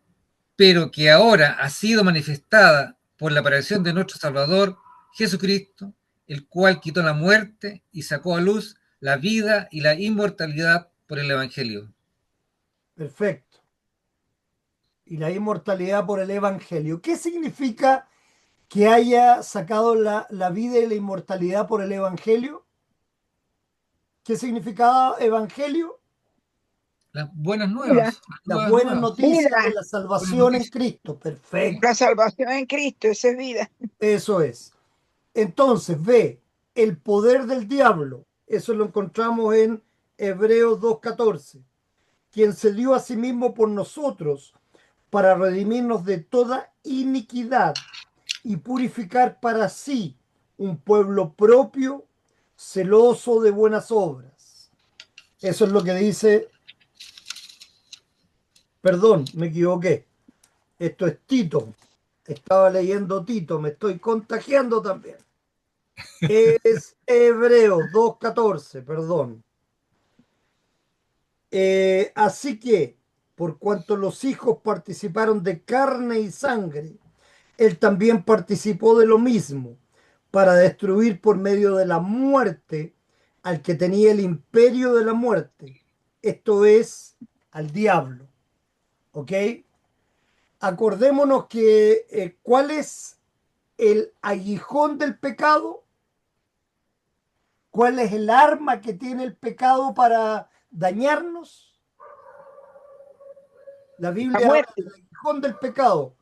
pero que ahora ha sido manifestada por la aparición de nuestro Salvador, Jesucristo, el cual quitó la muerte y sacó a luz la vida y la inmortalidad por el Evangelio. Perfecto. Y la inmortalidad por el Evangelio. ¿Qué significa que haya sacado la vida y la inmortalidad por el Evangelio? ¿Qué significaba Evangelio? Las buenas Vida, nuevas, las Las nuevas buenas nuevas, noticias de vida, la buenas salvación en noticias. Cristo. Perfecto. la salvación en Cristo, esa es vida. Eso es. Entonces, ve, el poder del diablo. Eso lo encontramos en Hebreos 2:14. Quien se dio a sí mismo por nosotros para redimirnos de toda iniquidad y purificar para sí un pueblo propio, celoso de buenas obras. Eso es lo que dice, perdón, me equivoqué. Esto es Tito. Estaba leyendo Tito, me estoy contagiando también. Es Hebreos 2:14, perdón. Así que, por cuanto los hijos participaron de carne y sangre, él también participó de lo mismo, para destruir por medio de la muerte al que tenía el imperio de la muerte, esto es, al diablo. ¿Ok? Acordémonos que ¿cuál es el aguijón del pecado? ¿Cuál es el arma que tiene el pecado para dañarnos? La La Biblia habla muerte, del aguijón del pecado.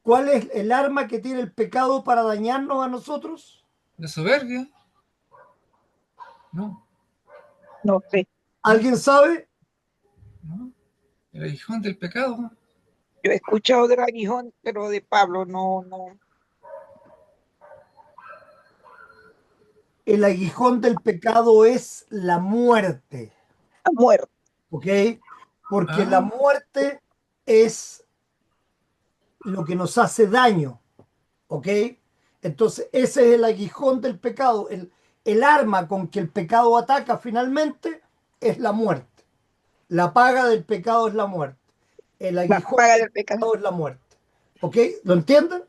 ¿Cuál es el arma que tiene el pecado para dañarnos a nosotros? La soberbia, no, no sé. ¿Alguien sabe? no. El aguijón del pecado. Yo he escuchado del aguijón, pero de Pablo no, no. El aguijón del pecado es la muerte, La muerte. ¿ok? Porque la Ah, muerte es lo que nos hace daño, ¿ok? Entonces, ese es el aguijón del pecado. el arma con que el pecado ataca finalmente es la muerte. La paga del pecado es la muerte. El La aguijón paga del del pecado. pecado es la muerte. ¿Ok? ¿Lo entienden?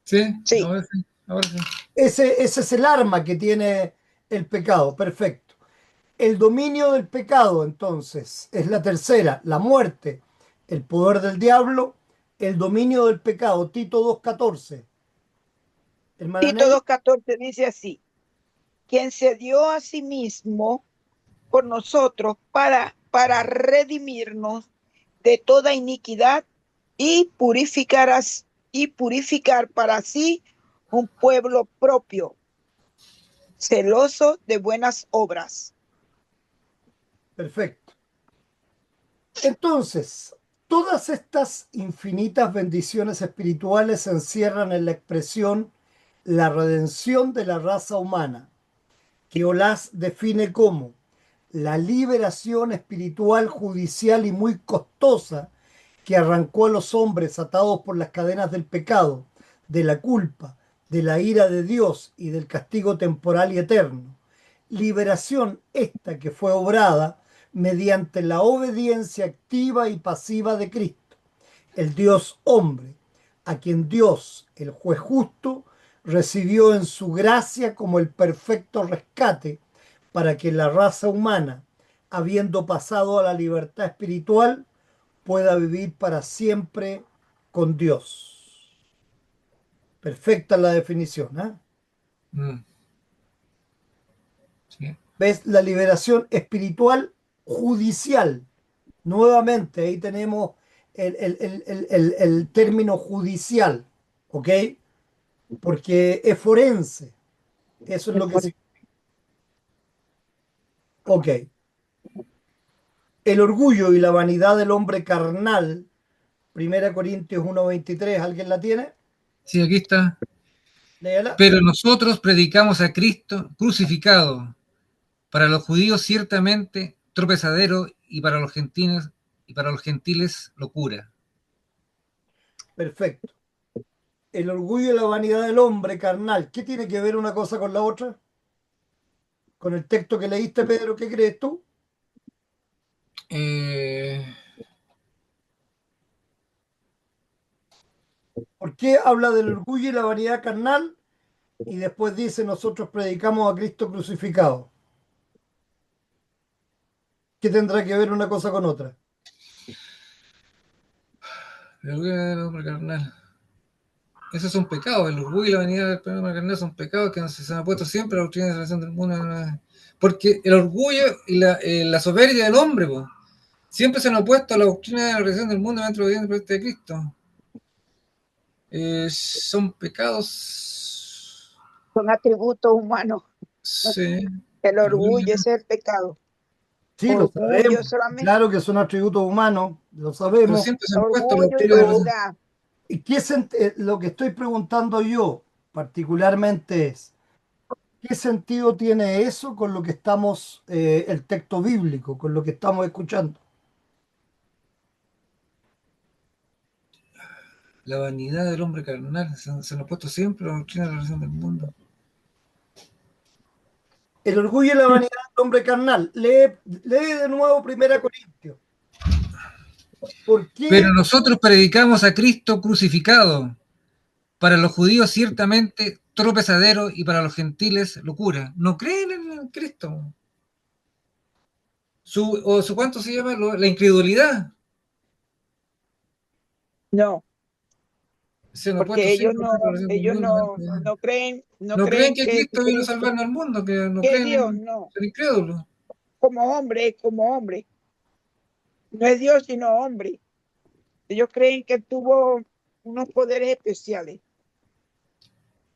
Sí, Sí. ahora sí, ahora sí. Ese es el arma que tiene el pecado. Perfecto. El dominio del pecado, entonces, es la tercera, la muerte, el poder del diablo, el dominio del pecado. Tito 2:14. Hermana Tito Nelly. 2:14 dice así, quien se dio a sí mismo por nosotros para redimirnos de toda iniquidad y y purificar para sí un pueblo propio, celoso de buenas obras. Perfecto. Entonces, todas estas infinitas bendiciones espirituales se encierran en la expresión la redención de la raza humana, que Olás define como la liberación espiritual, judicial y muy costosa que arrancó a los hombres atados por las cadenas del pecado, de la culpa, de la ira de Dios y del castigo temporal y eterno. Liberación esta que fue obrada mediante la obediencia activa y pasiva de Cristo, el Dios hombre, a quien Dios, el juez justo, recibió en su gracia como el perfecto rescate para que la raza humana, habiendo pasado a la libertad espiritual, pueda vivir para siempre con Dios. Perfecta la definición, ¿eh? Mm, sí. ¿Ves? La liberación espiritual judicial. Nuevamente, ahí tenemos el término judicial, ¿ok? Porque es forense. Eso es lo que significa. Ok. El orgullo y la vanidad del hombre carnal, 1 Corintios 1:23, ¿alguien la tiene? Sí, aquí está. Léala. Pero nosotros predicamos a Cristo crucificado, para los judíos ciertamente tropezadero y para los gentiles locura. Perfecto. El orgullo y la vanidad del hombre carnal, ¿qué tiene que ver una cosa con la otra? Con el texto que leíste, Pedro, ¿qué crees tú? Eh, ¿Por qué habla del orgullo y la vanidad carnal y después dice nosotros predicamos a Cristo crucificado? ¿Qué tendrá que ver una cosa con otra? el orgullo del hombre carnal. Esos son pecados, el orgullo y la vanidad del hombre carnal son pecados que se han puesto siempre a la doctrina de la salvación del mundo. Porque el orgullo y la soberbia del hombre, po, siempre se han opuesto a la doctrina de la redención del mundo dentro de Cristo. Son pecados. Son atributos humanos. Sí. El Orgullo, orgullo, ese es el pecado. Sí, lo Orgullo sabemos. solamente, Claro que son atributos humanos, lo pero sabemos. siempre se han puesto a la orgullo y doctrina de la Pero redención. vanidad. ¿y lo que estoy preguntando yo particularmente es, ¿qué sentido tiene eso con lo que estamos, el texto bíblico, con lo que estamos escuchando? La vanidad del hombre carnal se han opuesto siempre a la doctrina de la redención del mundo. El orgullo y la vanidad del hombre carnal. Lee de nuevo 1 Corintios. ¿Por Pero qué? nosotros predicamos a Cristo crucificado, para los judíos ciertamente tropezadero y para los gentiles locura. No creen en Cristo. ¿Cuánto se llama? La incredulidad. No, Se han opuesto porque ellos siempre a no, la redención del ellos mundo. no, no No creen creen que que Cristo vino a Cristo, salvarnos al mundo, que no que creen Dios, en no, ser incrédulos. como hombre. No es Dios, sino hombre. Ellos creen que tuvo unos poderes especiales.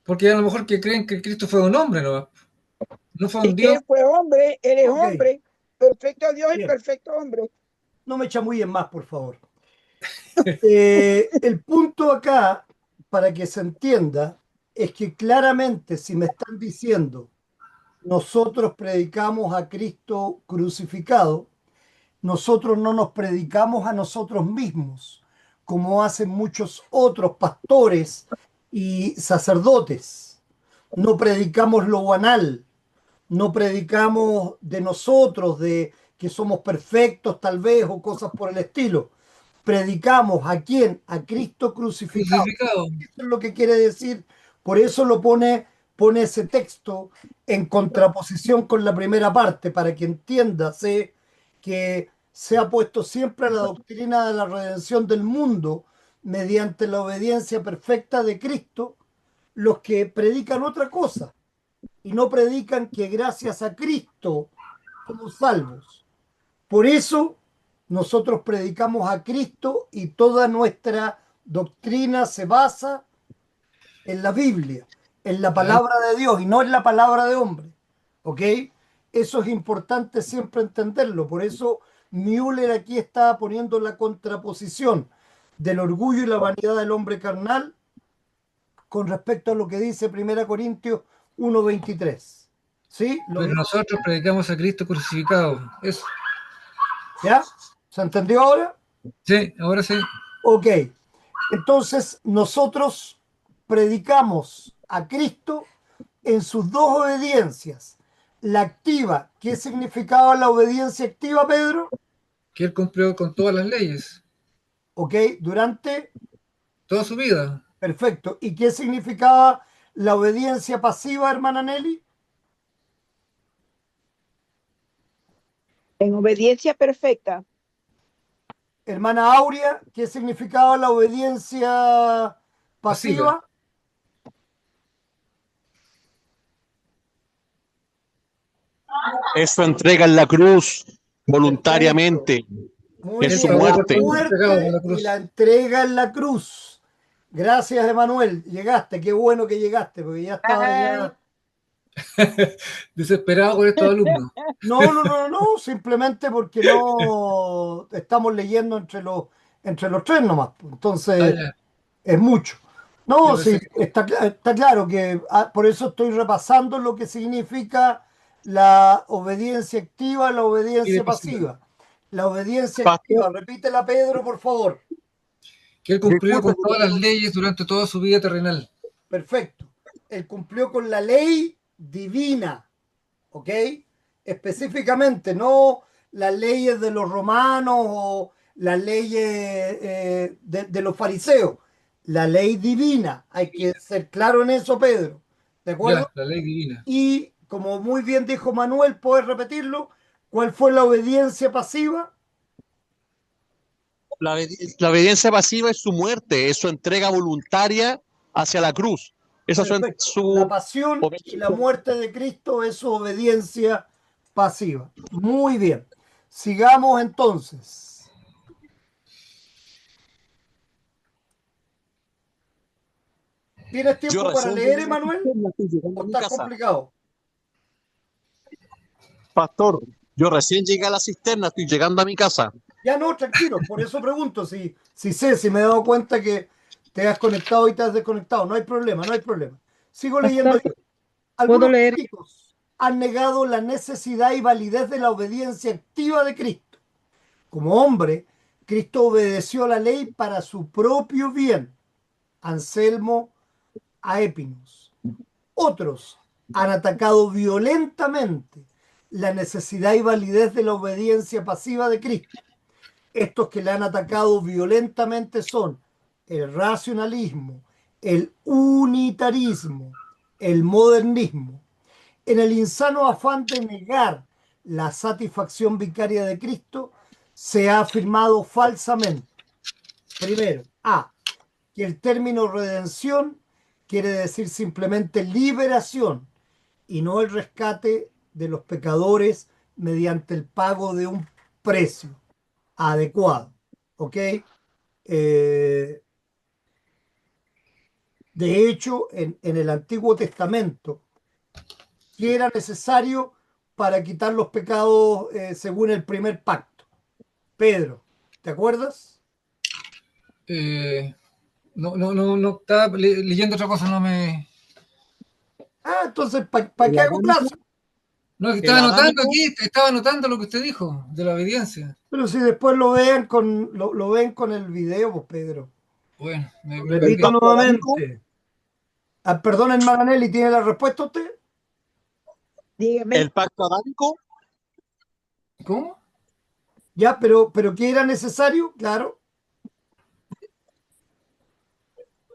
Porque a lo mejor que creen que Cristo fue un hombre, no fue un Y que Dios. él fue hombre, él es Ok, hombre, perfecto Dios y bien. perfecto hombre. No me chamullen más, por favor. El punto acá, para que se entienda, es que claramente si me están diciendo nosotros predicamos a Cristo crucificado, nosotros no nos predicamos a nosotros mismos, como hacen muchos otros pastores y sacerdotes. No predicamos lo banal, no predicamos de nosotros, de que somos perfectos tal vez o cosas por el estilo. Predicamos ¿a quién? A Cristo crucificado. Crucificado. Eso es lo que quiere decir. Por eso pone ese texto en contraposición con la primera parte, para que entiéndase que se ha puesto siempre la doctrina de la redención del mundo mediante la obediencia perfecta de Cristo, los que predican otra cosa y no predican que gracias a Cristo somos salvos. Por eso nosotros predicamos a Cristo y toda nuestra doctrina se basa en la Biblia, en la palabra de Dios y no en la palabra de hombre. ¿Ok? Eso es importante siempre entenderlo. Por eso Müller aquí está poniendo la contraposición del orgullo y la vanidad del hombre carnal con respecto a lo que dice 1 Corintios 1:23. ¿Sí? Pero nosotros predicamos a Cristo crucificado. Eso. ¿Ya? ¿Se entendió ahora? Sí, ahora sí. Ok. Entonces, nosotros predicamos a Cristo en sus dos obediencias. La activa, ¿qué significaba la obediencia activa, Pedro? Que él cumplió con todas las leyes, Ok, durante, toda su vida. perfecto. ¿Y qué significaba la obediencia pasiva, hermana Nelly? En obediencia perfecta. Hermana Aurea, ¿qué significaba la obediencia Pasiva. pasiva? Eso entrega en la cruz voluntariamente, Muy en bien, su Él pagó por muerte. todos los pecados en muerte la y cruz. la entrega en la cruz. Gracias, Emanuel. Llegaste, qué bueno que llegaste, porque ya estaba ya. Desesperado con estos alumnos. No, simplemente porque no estamos leyendo entre los tres nomás. Ah, Entonces, ya. es mucho. Yo No, sí, pensé que está claro que por eso estoy repasando lo que significa la obediencia activa, la y de obediencia pasiva. pasiva. La obediencia Pastor, activa, repítela, Pedro, por favor. Que él cumplió disculpe, con todas las leyes durante toda su vida terrenal. Perfecto. Él cumplió con la ley divina, ¿ok? Específicamente, no las leyes de los romanos o las leyes de los fariseos. La ley divina. Hay que ser claro en eso, Pedro. ¿De acuerdo? Ya, la ley divina. Y como muy bien dijo Manuel, ¿puedes repetirlo? ¿Cuál fue la obediencia pasiva? la obediencia pasiva es su muerte, es su entrega voluntaria hacia la cruz. Esa es Perfecto. La su pasión y la obediencia. muerte de Cristo es su obediencia pasiva. Muy bien. Sigamos entonces. ¿Tienes Yo tiempo para recién leer, llegué a la Emanuel? cisterna, estoy llegando ¿O a mi estás casa. complicado? Pastor, yo recién llegué a la cisterna, estoy llegando a mi casa. Ya no, tranquilo. Por eso pregunto si me he dado cuenta que te has conectado y te has desconectado. No hay problema, no hay problema. Sigo leyendo Pastor, yo. ¿puedo Algunos leer? críticos han negado la necesidad y validez de la obediencia activa de Cristo. Como hombre, Cristo obedeció la ley para su propio bien. Anselmo a Épinos. Otros han atacado violentamente la necesidad y validez de la obediencia pasiva de Cristo. Estos que le han atacado violentamente son el racionalismo, el unitarismo, el modernismo. En el insano afán de negar la satisfacción vicaria de Cristo, se ha afirmado falsamente. Primero, A, que el término redención quiere decir simplemente liberación y no el rescate de los pecadores mediante el pago de un precio adecuado. ¿Ok? De hecho, en el Antiguo Testamento, que era necesario para quitar los pecados según el primer pacto. Pedro, ¿te acuerdas? No, estaba leyendo otra cosa, no me. Ah, entonces, ¿para El qué hago adámico, clase? No, que el estaba anotando adámico, aquí, estaba anotando lo que usted dijo de la obediencia. Pero si después lo ven con el video, pues Pedro. Bueno, me el perdí. Repito pacto adámico, nuevamente. Ah, perdón, Maganelli, ¿tiene la respuesta usted? Dígame. El pacto adámico. ¿Cómo? Ya, pero ¿qué era necesario? Claro.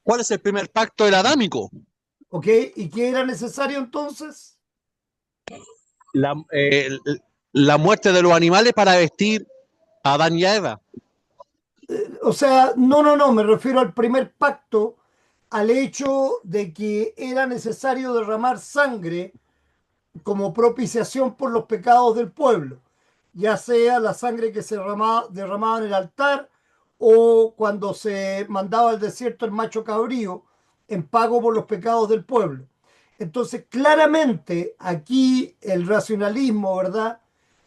¿Cuál es el primer pacto? El adámico. ¿Ok? ¿Y qué era necesario entonces? La, la muerte de los animales para vestir a Adán y a Eva. O sea, no, me refiero al primer pacto, al hecho de que era necesario derramar sangre como propiciación por los pecados del pueblo, ya sea la sangre que se derramaba en el altar o cuando se mandaba al desierto el macho cabrío en pago por los pecados del pueblo. Entonces, claramente aquí el racionalismo, ¿verdad?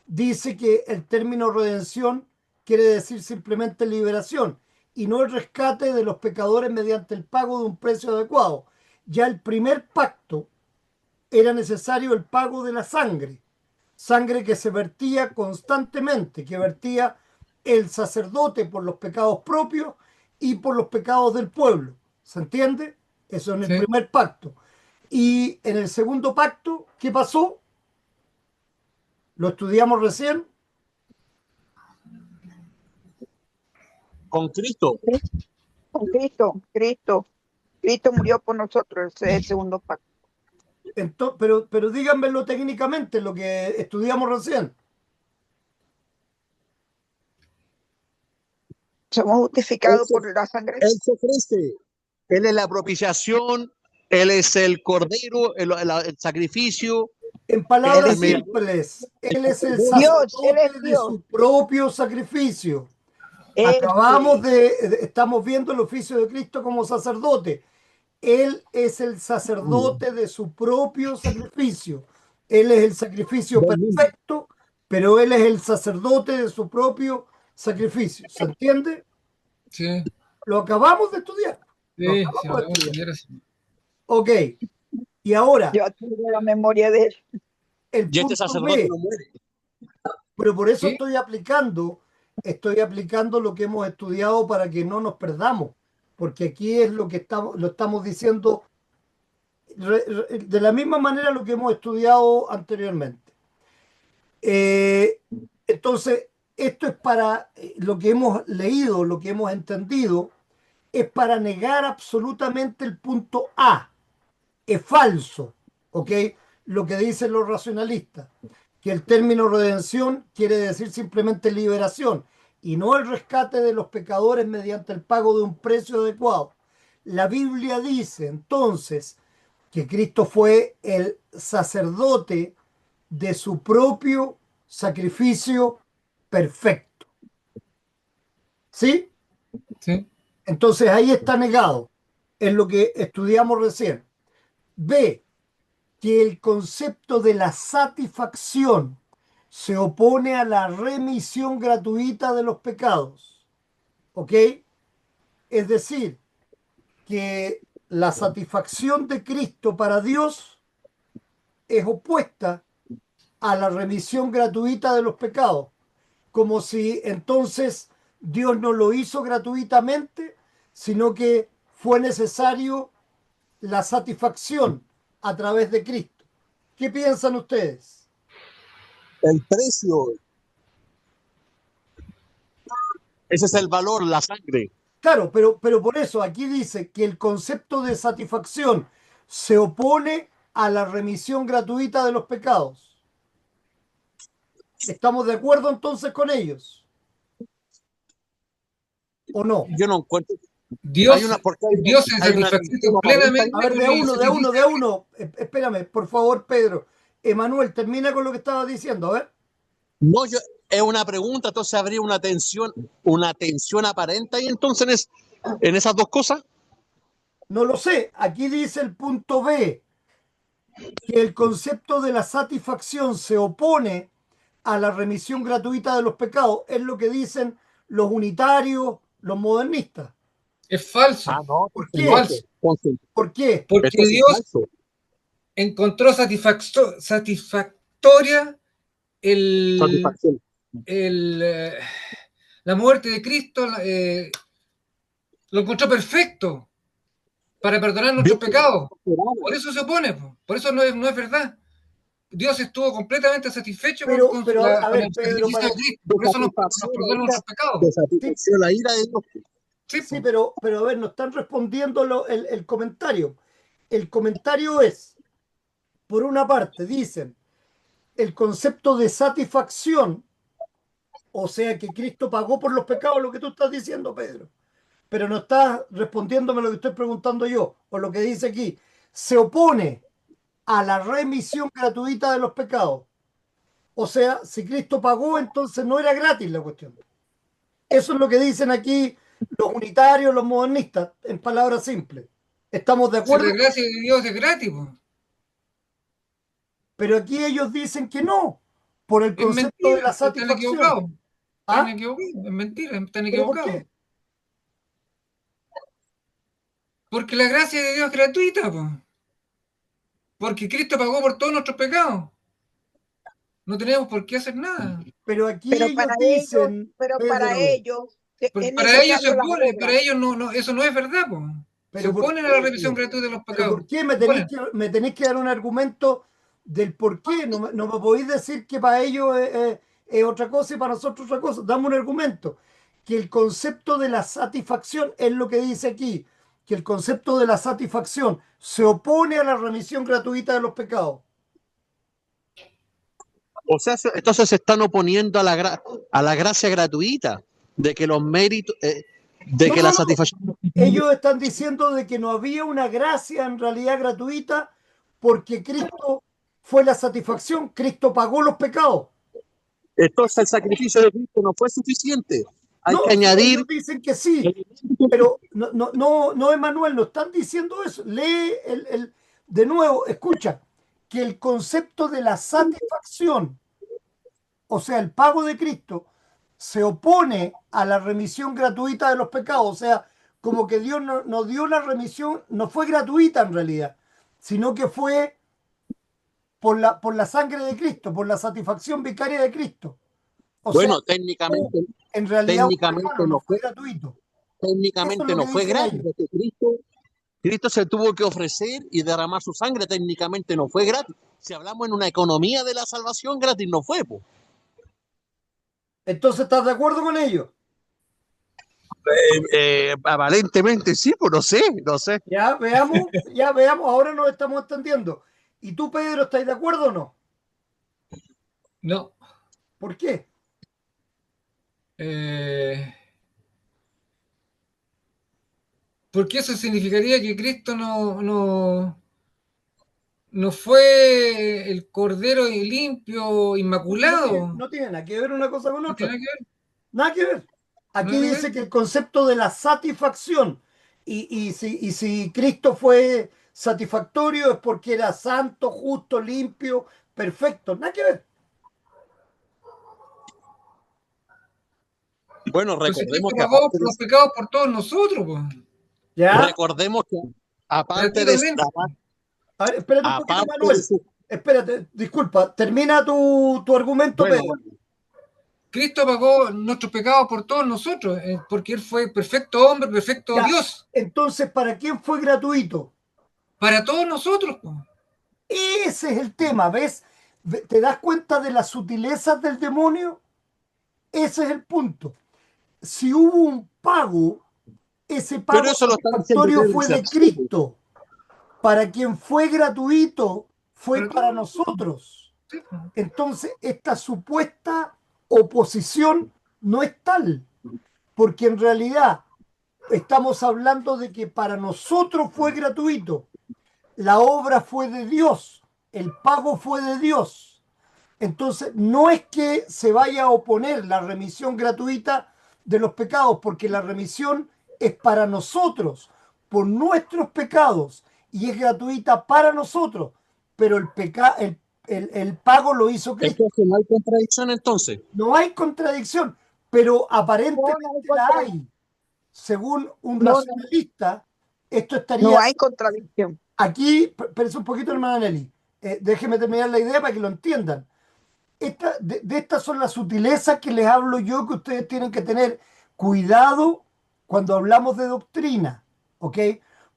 Dice que el término redención quiere decir simplemente liberación y no el rescate de los pecadores mediante el pago de un precio adecuado. Ya el primer pacto era necesario el pago de la sangre, sangre que se vertía constantemente, que vertía el sacerdote por los pecados propios y por los pecados del pueblo. ¿Se entiende? Eso en el Sí. primer pacto. Y en el segundo pacto, ¿qué pasó? Lo estudiamos recién. Con Cristo. Con Cristo, Cristo murió por nosotros, ese es el segundo pacto. Pero díganmelo técnicamente, lo que estudiamos recién. Somos Él justificados se, por la sangre. él se ofrece. Él es la propiciación. Él es el cordero, el sacrificio. En Él es palabras el mediador. simples, Él es el Dios, Él sacerdote es de Dios. su propio sacrificio. Este, Estamos viendo el oficio de Cristo como sacerdote. Él es el sacerdote de su propio sacrificio. Él es el sacrificio Del mismo. perfecto, pero Él es el sacerdote de su propio sacrificio. ¿Se entiende? Sí, Lo acabamos de estudiar. Lo sí, sí, acabamos lo de debo estudiar. entender así. Ok. Y ahora, yo tengo la memoria de Él. el Y este punto sacerdote B. no muere. Pero por eso ¿Sí? estoy aplicando lo que hemos estudiado para que no nos perdamos, porque aquí es lo estamos diciendo de la misma manera lo que hemos estudiado anteriormente. Eh, entonces, esto es para lo que hemos leído, lo que hemos entendido, es para negar absolutamente el punto A. Es falso, ¿ok? Lo que dicen los racionalistas, que el término redención quiere decir simplemente liberación y no el rescate de los pecadores mediante el pago de un precio adecuado. La Biblia dice entonces que Cristo fue el sacerdote de su propio sacrificio perfecto. ¿Sí? Sí. Entonces ahí está negado, en lo que estudiamos recién. B, que el concepto de la satisfacción se opone a la remisión gratuita de los pecados. ¿Ok? Es decir, que la satisfacción de Cristo para Dios es opuesta a la remisión gratuita de los pecados, como si entonces Dios no lo hizo gratuitamente, sino que fue necesario la satisfacción a través de Cristo. ¿Qué piensan ustedes? El precio. Ese es el valor, la sangre. Claro, pero por eso aquí dice que el concepto de satisfacción se opone a la remisión gratuita de los pecados. ¿Estamos de acuerdo entonces con ellos? ¿O no? Yo no encuentro. Hay Dios, una, porque Dios se hay una satisface tensión aparente ahí. A plenamente ver, con el de sacrificio a de Cristo. uno. Espérame, por favor, Pedro. Emanuel, termina con lo que estaba diciendo. A ver, No, yo, es una pregunta, entonces habría una tensión aparente ahí entonces en esas dos cosas. no lo sé. Aquí dice el punto B, que el concepto de la satisfacción se opone a la remisión gratuita de los pecados. Es lo que dicen los unitarios, los modernistas. Es falso, Ah, no, ¿Por entonces no, qué? pues, entonces, ¿Por qué? porque entonces es Dios falso. encontró satisfactoria el, Satisfacción. el, la muerte de Cristo, lo encontró perfecto para perdonar Dios nuestros tiene pecados. algo esperado. Por eso se opone, po. Por eso no es verdad. Dios estuvo completamente satisfecho Pero, con pero a con ver, el Pedro, sacrificio de Cristo. Por eso nos perdonó nuestros pecados. de satisfació la ira de Dios. Sí, sí, pues. pero a ver, no están respondiendo el comentario. El comentario es, por una parte, dicen, el concepto de satisfacción, o sea que Cristo pagó por los pecados, lo que tú estás diciendo, Pedro, pero no estás respondiéndome lo que estoy preguntando yo, o lo que dice aquí, se opone a la remisión gratuita de los pecados. O sea, si Cristo pagó, entonces no era gratis la cuestión. Eso es lo que dicen aquí los unitarios, los modernistas, en palabras simples. ¿Estamos de Si acuerdo? la gracia de Dios es gratis, pues. Pero aquí ellos dicen que no, por el Es concepto de mentira, la están satisfacción. equivocados. Están ¿Ah? equivocados, es mentira, están ¿Pero por equivocados. qué? Porque la gracia de Dios es gratuita, pues. Porque Cristo pagó por todos nuestros pecados. No tenemos por qué hacer nada. Pero aquí Pero ellos para ellos, dicen, pero para Pedro, ellos Porque es para ellos se necesario las opone, para obras. ellos eso no es verdad, pues. Se ¿pero por oponen a la remisión qué? gratuita de los ¿Pero pecados. por qué Se oponen. me tenéis que dar un argumento del por qué? No me podéis decir que para ellos es otra cosa y para nosotros otra cosa. Dame un argumento. Que el concepto de la satisfacción es lo que dice aquí, que el concepto de la satisfacción se opone a la remisión gratuita de los pecados. O sea, entonces se están oponiendo a a la gracia gratuita, de que los méritos, de No, que no, la no. satisfacción. Ellos están diciendo de que no había una gracia en realidad gratuita porque Cristo fue la satisfacción, Cristo pagó los pecados. Entonces el sacrificio de Cristo no fue suficiente. Hay que No, sí, añadir. ellos dicen que sí, pero no, Emanuel, no están diciendo eso. Lee de nuevo, escucha, que el concepto de la satisfacción, o sea, el pago de Cristo, se opone a la remisión gratuita de los pecados. O sea, como que Dios nos dio la remisión, no fue gratuita en realidad, sino que fue por la sangre de Cristo, por la satisfacción vicaria de Cristo. O sea, Bueno, técnicamente, en realidad un regalo, técnicamente no no fue fue, gratuito. Eso es técnicamente lo no que fue dicen gratis, ellos. porque Cristo se tuvo que ofrecer y derramar su sangre, técnicamente no fue gratis. Si hablamos en una economía de la salvación, gratis no fue, po. Entonces, ¿estás de acuerdo con ellos? Aparentemente sí, pues no sé. Ya veamos, ahora nos estamos entendiendo. ¿Y tú, Pedro, estás de acuerdo o no? No. ¿Por qué? Eh, Porque eso significaría que Cristo no fue el Cordero limpio, inmaculado. No tiene nada que ver una cosa con No tiene otra. nada que ver. Nada que ver. Aquí Nada que ver. dice que el concepto de la satisfacción y si Cristo fue satisfactorio es porque era santo, justo, limpio, perfecto. Nada que ver. Bueno, Pero si Cristo pagó por los pecados por todos nosotros, pues. ¿Ya? recordemos que aparte de, Gratuitamente. A ver, espérate un poquito, aparte de Manuel. su, Espérate, disculpa. Termina tu argumento, bueno, Pedro. bueno, Cristo pagó nuestros pecados por todos nosotros, porque Él fue perfecto hombre, perfecto Ya. Dios, Entonces, ¿para quién fue gratuito? para todos nosotros, pues. Ese es el tema, ¿ves? ¿Te das cuenta de las sutilezas del demonio? Ese es el punto. Si hubo un pago, ese pero pago eso lo está diciendo satisfactorio Pedro y fue se de abstiene. Cristo. Para quien fue gratuito, fue Para todos para nosotros. nosotros. Sí, pues. Entonces, esta supuesta oposición no es tal, porque en realidad estamos hablando de que para nosotros fue gratuito, la obra fue de Dios, el pago fue de Dios. Entonces, no es que se vaya a oponer la remisión gratuita de los pecados, porque la remisión es para nosotros, por nuestros pecados, y es gratuita para nosotros, pero el pago lo hizo Cristo. Entonces no hay contradicción entonces. No hay contradicción, pero No, no hay aparentemente la hay. Según un no, racionalista, esto no estaría hay contradicción. aquí, pero un poquito, hermana Nelly. Déjeme terminar la idea para que lo entiendan. De estas son las sutilezas que les hablo yo, que ustedes tienen que tener cuidado cuando hablamos de doctrina, ¿ok?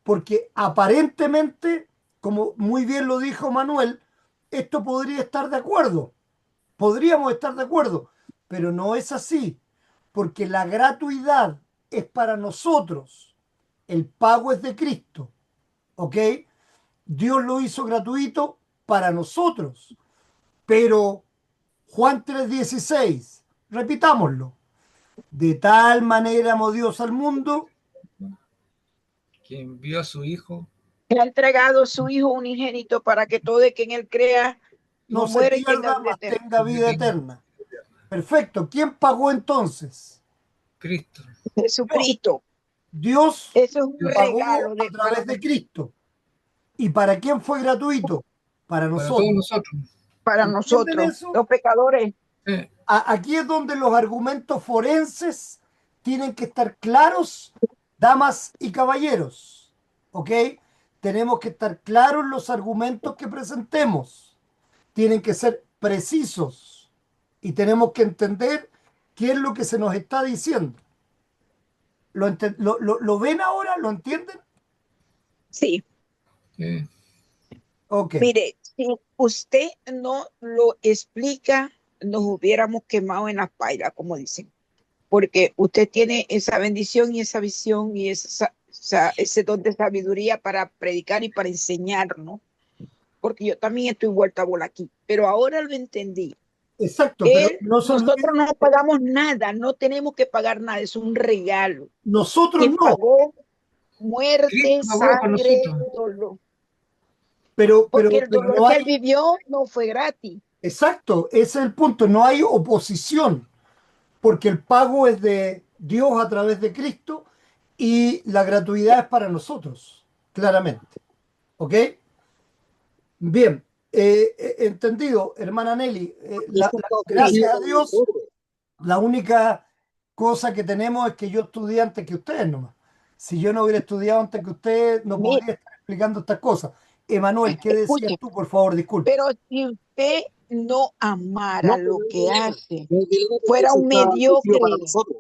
Porque aparentemente, como muy bien lo dijo Manuel, esto podría estar de acuerdo, podríamos estar de acuerdo, pero no es así, porque la gratuidad es para nosotros, el pago es de Cristo, ¿ok? Dios lo hizo gratuito para nosotros, pero Juan 3:16, repitámoslo, de tal manera amó Dios al mundo, Que envió a su hijo. Él ha entregado a su Hijo unigénito para que todo el que en él crea no no se muera y tenga pierda, vida mas eterna. tenga vida eterna. Perfecto. ¿Quién pagó entonces? Cristo. Jesucristo. Dios Eso es un Dios. pagó regalo a para través de Cristo. ¿Y para quién fue gratuito? Para Para todos nosotros. nosotros. ¿Entienden nosotros, eso? los pecadores. Aquí es donde los argumentos forenses tienen que estar claros, damas y caballeros. ¿Ok? Tenemos que estar claros los argumentos que presentemos. Tienen que ser precisos. Y tenemos que entender qué es lo que se nos está diciendo. ¿Lo ven ahora? ¿Lo entienden? Sí. Sí. Ok. Mire, si usted no lo explica, nos hubiéramos quemado en la paila, como dicen, porque usted tiene esa bendición y esa visión y ese don de sabiduría para predicar y para enseñarnos, porque yo también estoy vuelta a bola aquí, pero ahora lo entendí. Exacto, pero Nosotros no pagamos nada, no tenemos que pagar nada, es un regalo. nosotros Quien no. pagó muerte, Cristo pagó por sangre, nosotros. dolor, Pero, porque el pero dolor no que hay, él vivió no fue gratis. exacto, ese es el punto, no hay oposición, porque el pago es de Dios a través de Cristo y la gratuidad es para nosotros, claramente. ¿Ok? Bien, entendido, hermana Nelly. Eso está ofrecido Gracias a para Dios, nosotros. la única cosa que tenemos es que yo estudié antes que ustedes nomás. Si yo no hubiera estudiado antes que ustedes, no Mire, podría estar explicando estas cosas. Emanuel, ¿qué decías escuche, tú, por favor? Disculpa. pero si usted no amara No, pero lo que hace, no hay dilema porque fuera eso un está ofrecido para mediocre, nosotros.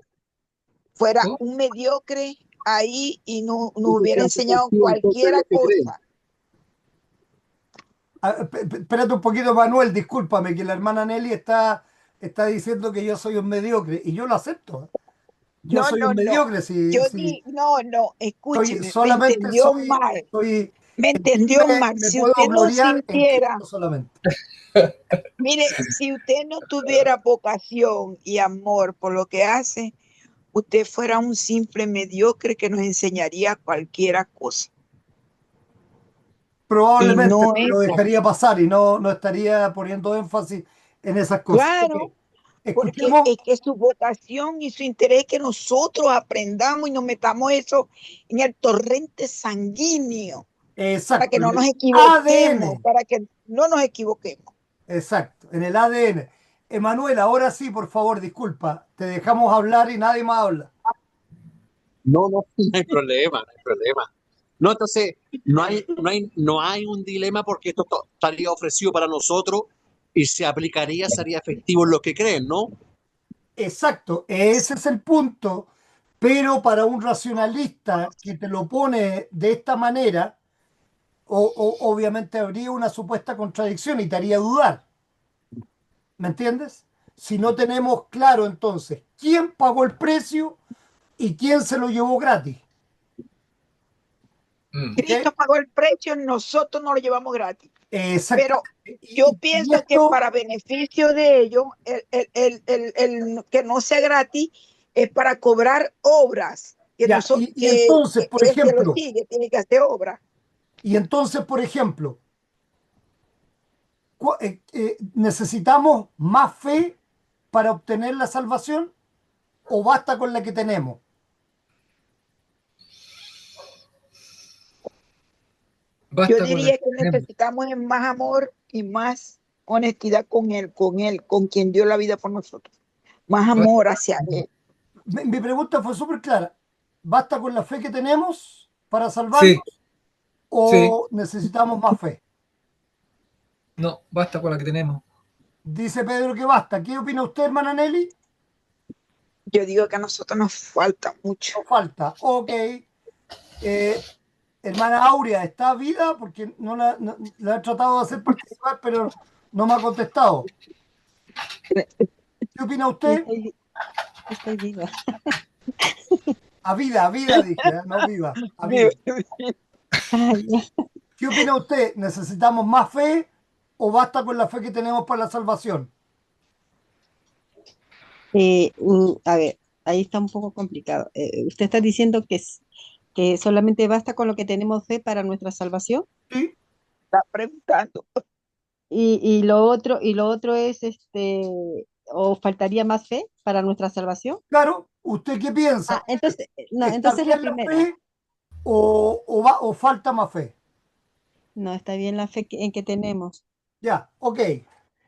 fuera ¿Cómo? un mediocre ahí y no, nos Eso hubiera está enseñado ofrecido entonces cualquiera los que creen. cosa. Espérate un poquito, Manuel, discúlpame, que la hermana Nelly está diciendo que yo soy un mediocre y yo lo acepto. Yo No, soy no, un no. mediocre, si No, escúcheme, solamente me ¿en qué entendió mal. me Si puedo usted no gloriar? En sintiera, Cristo solamente. mire, si usted no tuviera vocación y amor por lo que hace, usted fuera un simple mediocre que nos enseñaría cualquiera cosa. Y Probablemente no lo es dejaría así. pasar y no estaría poniendo énfasis en esas cosas. Ok, Claro, porque escuchemos, es que su vocación y su interés es que nosotros aprendamos y nos metamos eso en el torrente sanguíneo para exacto, que en no nos el equivoquemos, ADN, para que no nos equivoquemos. exacto, en el ADN. Emanuel, ahora sí, por favor, disculpa, te dejamos hablar y nadie más habla. No, no, no hay problema, no hay problema. No, entonces, no hay un dilema porque esto estaría ofrecido para nosotros y se aplicaría, sería efectivo en lo que creen, ¿no? Exacto, ese es el punto, pero para un racionalista que te lo pone de esta manera, obviamente habría una supuesta contradicción y te haría dudar, ¿me entiendes? Si no tenemos claro entonces quién pagó el precio y quién se lo llevó gratis, ¿ok? Cristo pagó el precio, nosotros no lo llevamos gratis. Pero Exactamente. yo Y pienso que esto, para beneficio de ellos, el que no sea gratis es para cobrar obras, que, ya, nosotros, y entonces, que por el que lo ejemplo, sigue tiene que hacer obras. ¿necesitamos más fe para obtener la salvación o basta con la que tenemos? Yo Basta con el diría que que tenemos. necesitamos más amor y más honestidad con quien dio la vida por nosotros. Más Basta amor con hacia el que tenemos. él. Mi pregunta fue súper clara. ¿Basta con la fe que tenemos para salvarnos Sí, sí. o necesitamos más fe? No, basta con la que tenemos. Dice Pedro que basta. ¿Qué opina usted, hermana Nelly? Yo digo que a nosotros nos falta mucho. No falta. Ok. Hermana Aurea, ¿está viva? Porque la he tratado de hacer participar, pero no me ha contestado. ¿Qué opina usted? Estoy viva. A vida, dije, no viva, a vida. Ay, ¿Qué opina usted? ¿Necesitamos más fe o basta con la fe que tenemos para la salvación? a ver, ahí está un poco complicado. ¿Usted está diciendo que solamente basta con lo que tenemos fe para nuestra salvación? Sí, Está preguntando. Y lo otro es, ¿o faltaría más fe para nuestra salvación? claro. ¿Usted qué piensa? Ah, entonces, no, ¿Está entonces la bien la primera. fe o falta más fe? No, está bien la fe en que tenemos. Ya, ok.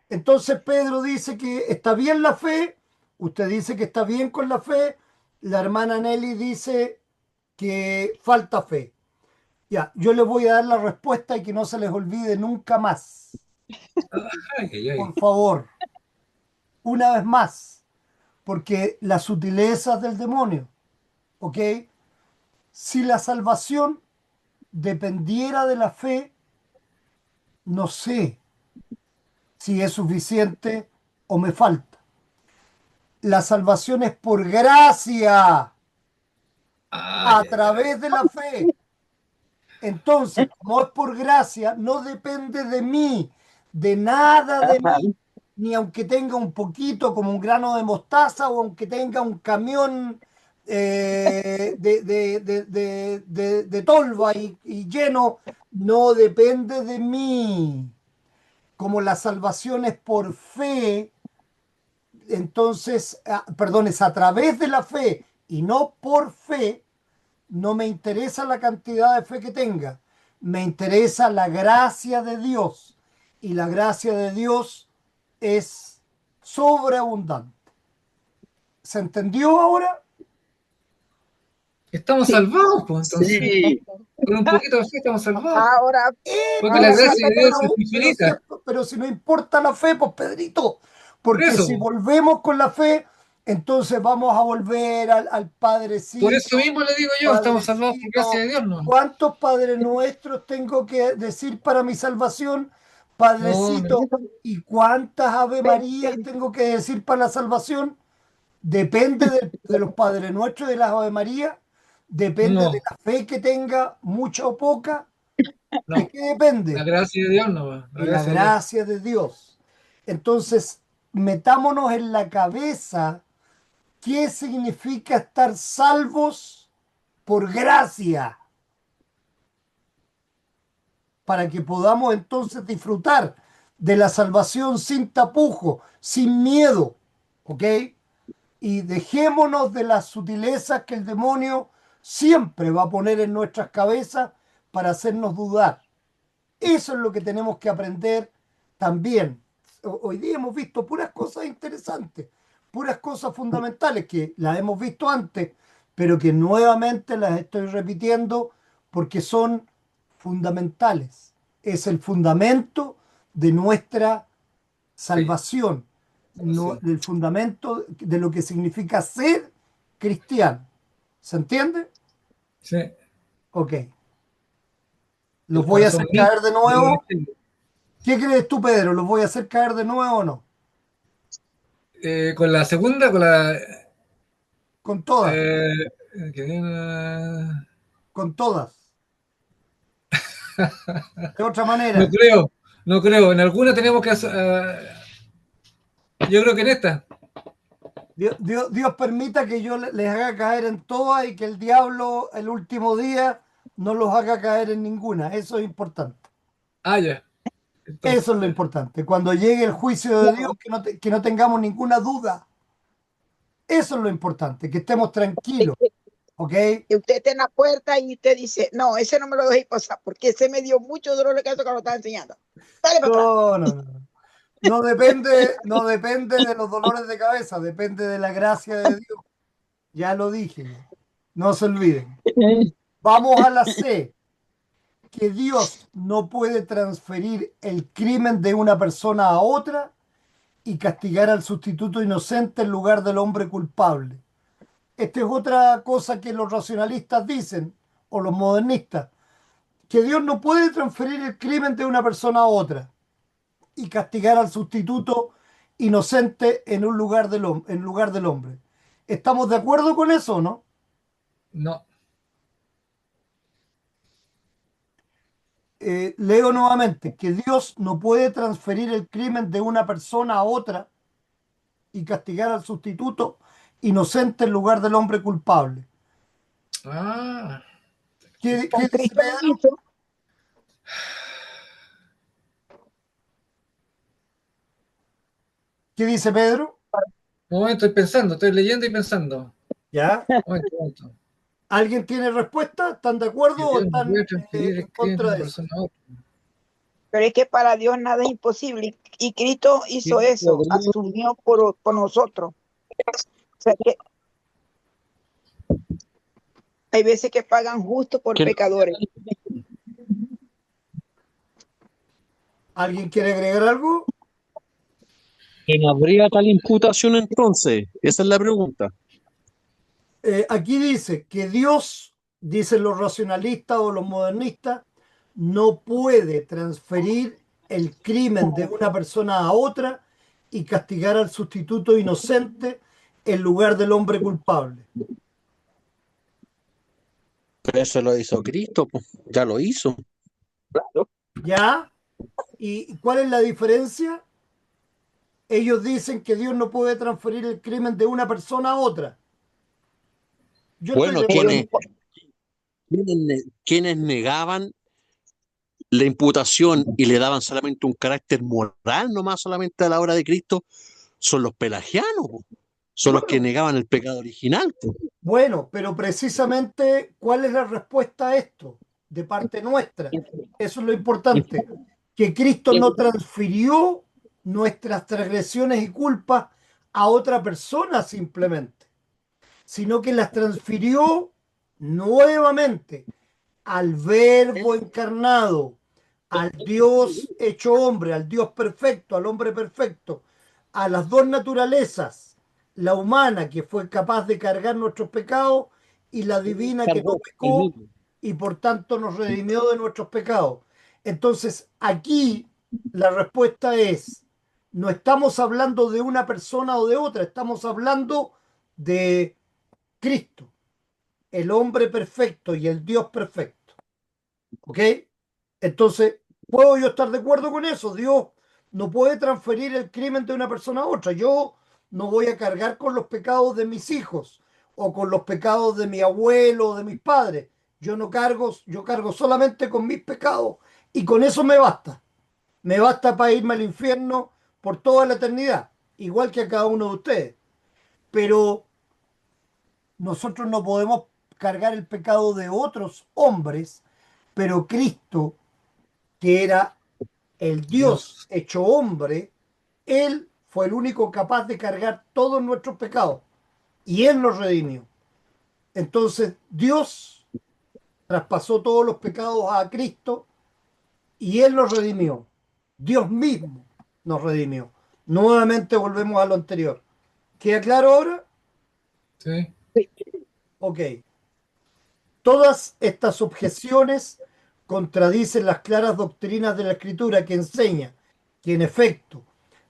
Entonces Pedro dice que está bien la fe, usted dice que está bien con la fe, la hermana Nelly dice que falta fe. Ya, yo les voy a dar la respuesta y que no se les olvide nunca más. Ay, ay, ay. Por favor, una vez más, porque las sutilezas del demonio, ¿ok? Si la salvación dependiera de la fe, no sé si es suficiente o me falta. La salvación es por gracia, Ay, a ay, ay. través de la fe. Entonces, como es por gracia, no depende de mí, de nada de Ajá. mí, ni aunque tenga un poquito como un grano de mostaza o aunque tenga un camión de tolva y lleno, no depende de mí. Como la salvación es por fe, entonces, perdón, es a través de la fe y no por fe, no me interesa la cantidad de fe que tenga, me interesa la gracia de Dios. Y la gracia de Dios es sobreabundante. ¿Se entendió ahora? Estamos Sí, salvados, pues entonces. Sí, Con un poquito de fe estamos salvados. ahora, Porque la ahora Sí, gracia falta de que Dios nos es infinita. pero si no importa la fe, pues Pedrito, Por porque eso, si po. volvemos con la fe, entonces vamos a volver al Por eso Padrecito. mismo le digo yo, estamos salvados por gracia Padrecito, de Dios, ¿no? ¿cuántos Padres Nuestros tengo que decir para mi salvación? No, no, Padrecito, ¿y cuántas Ave Marías ven, tengo que decir para la salvación? Depende de los Padres Nuestros y de las Ave Marías, depende de no, la fe que tenga, mucha o poca. ¿De no. qué La depende? gracia de Dios, no, la De la gracia de Dios. gracia de Dios. Entonces, metámonos en la cabeza qué significa estar salvos por gracia, para que podamos entonces disfrutar de la salvación sin tapujo, sin miedo, ¿ok? Y dejémonos de las sutilezas que el demonio siempre va a poner en nuestras cabezas para hacernos dudar. Eso es lo que tenemos que aprender también. Hoy día hemos visto puras cosas interesantes, puras cosas fundamentales que las hemos visto antes, pero que nuevamente las estoy repitiendo porque son fundamentales. Es el fundamento de nuestra Sí, salvación, salvación. el fundamento de lo que significa ser cristiano. ¿Se entiende? Sí, Ok. ¿Los el voy a corazón hacer mismo caer de del nuevo? evangelio. ¿Qué crees tú, Pedro? ¿Los voy a hacer caer de nuevo o no? Con la segunda, con la. Con todas, eh, con todas. De otra no manera, creo, no creo. En alguna tenemos que hacer. Yo creo que en esta. Dios permita que yo les haga caer en todas y que el diablo el último día no los haga caer en ninguna. Eso es importante. Ah, ya. Eso Entonces, es lo ya. importante. Cuando llegue el juicio de Dios, que no tengamos ninguna duda. Eso es lo importante, que estemos tranquilos. ¿Ok? que usted está en la puerta y usted dice, no, ese no me lo dejé pasar, porque ese me dio mucho dolor de cabeza cuando lo estaba enseñando. Dale para atrás. No, no, no. No depende de los dolores de cabeza, depende de la gracia de Dios. Ya lo dije. No se olviden. Vamos a la C, que Dios no puede transferir el crimen de una persona a otra y castigar al sustituto inocente en lugar del hombre culpable. Esta es otra cosa que los racionalistas dicen, o los modernistas. que Dios no puede transferir el crimen de una persona a otra y castigar al sustituto inocente en un lugar en lugar del hombre. ¿Estamos de acuerdo con eso o no? No. Leo nuevamente, que Dios no puede transferir el crimen de una persona a otra y castigar al sustituto inocente en lugar del hombre culpable. Ah, ¿Qué Con dice Cristo lo Pedro? hizo. ¿Qué dice Pedro? un momento, estoy pensando, estoy leyendo y pensando. ¿Ya? Un momento. ¿Alguien tiene respuesta? ¿Están de acuerdo Que o Dios no están puede transferir en el crimen de contra una de eso? persona a otra. Pero es que para Dios nada es imposible. Y Cristo hizo eso, asumió por nosotros. O sea que hay veces que pagan justo por Que, pecadores. ¿Alguien quiere agregar algo? que no habría tal imputación entonces. Esa es la pregunta. Aquí dice que Dios, dicen los racionalistas o los modernistas, no puede transferir el crimen de una persona a otra y castigar al sustituto inocente en lugar del hombre culpable. Pero eso lo hizo Cristo, pues. Ya lo hizo. ¿Ya? ¿Y cuál es la diferencia? Ellos dicen que Dios no puede transferir el crimen de una persona a otra. Yo estoy de Bueno, acuerdo. quienes negaban la imputación y le daban solamente un carácter moral, nomás solamente a la obra de Cristo, son los pelagianos, po. Son los que Bueno, negaban el pecado original, po. bueno, pero precisamente, ¿cuál es la respuesta a esto de parte nuestra? Eso es lo importante, que Cristo no transfirió nuestras transgresiones y culpas a otra persona simplemente, sino que las transfirió nuevamente al Verbo encarnado, al Dios hecho hombre, al Dios perfecto, al hombre perfecto, a las dos naturalezas, la humana que fue capaz de cargar nuestros pecados y la divina que no Cargó el pecó mismo. y por tanto nos redimió de nuestros pecados. Entonces, aquí la respuesta es, no estamos hablando de una persona o de otra, estamos hablando de Cristo, el hombre perfecto y el Dios perfecto. ¿Ok? Entonces, ¿puedo yo estar de acuerdo con eso? Dios no puede transferir el crimen de una persona a otra. Yo no voy a cargar con los pecados de mis hijos o con los pecados de mi abuelo o de mis padres. Yo cargo solamente con mis pecados y con eso me basta. Me basta para irme al infierno por toda la eternidad, igual que a cada uno de ustedes. Pero nosotros no podemos cargar el pecado de otros hombres, pero Cristo, que era el Dios Dios. hecho hombre, Él fue el único capaz de cargar todos nuestros pecados y Él nos redimió. Entonces Dios traspasó todos los pecados a Cristo y Él nos redimió. Dios mismo nos redimió. Nuevamente volvemos a lo anterior. ¿Queda claro ahora? Sí. Ok. Todas estas objeciones contradicen las claras doctrinas de la Escritura que enseña que en efecto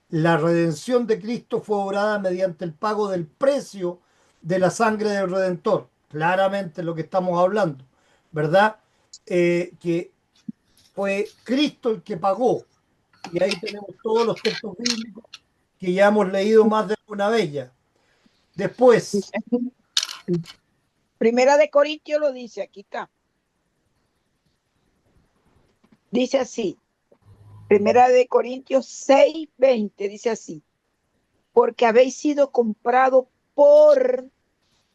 la redención de Cristo fue obrada mediante el pago del precio de la sangre del Redentor. Claramente lo que estamos hablando, ¿verdad? Que fue Cristo el que pagó. Y ahí tenemos todos los textos bíblicos que ya hemos leído más de una vez ya. Después, Primera de Corintios lo dice, aquí está. Dice así, Primera de Corintios 6:20, dice así, porque habéis sido comprado por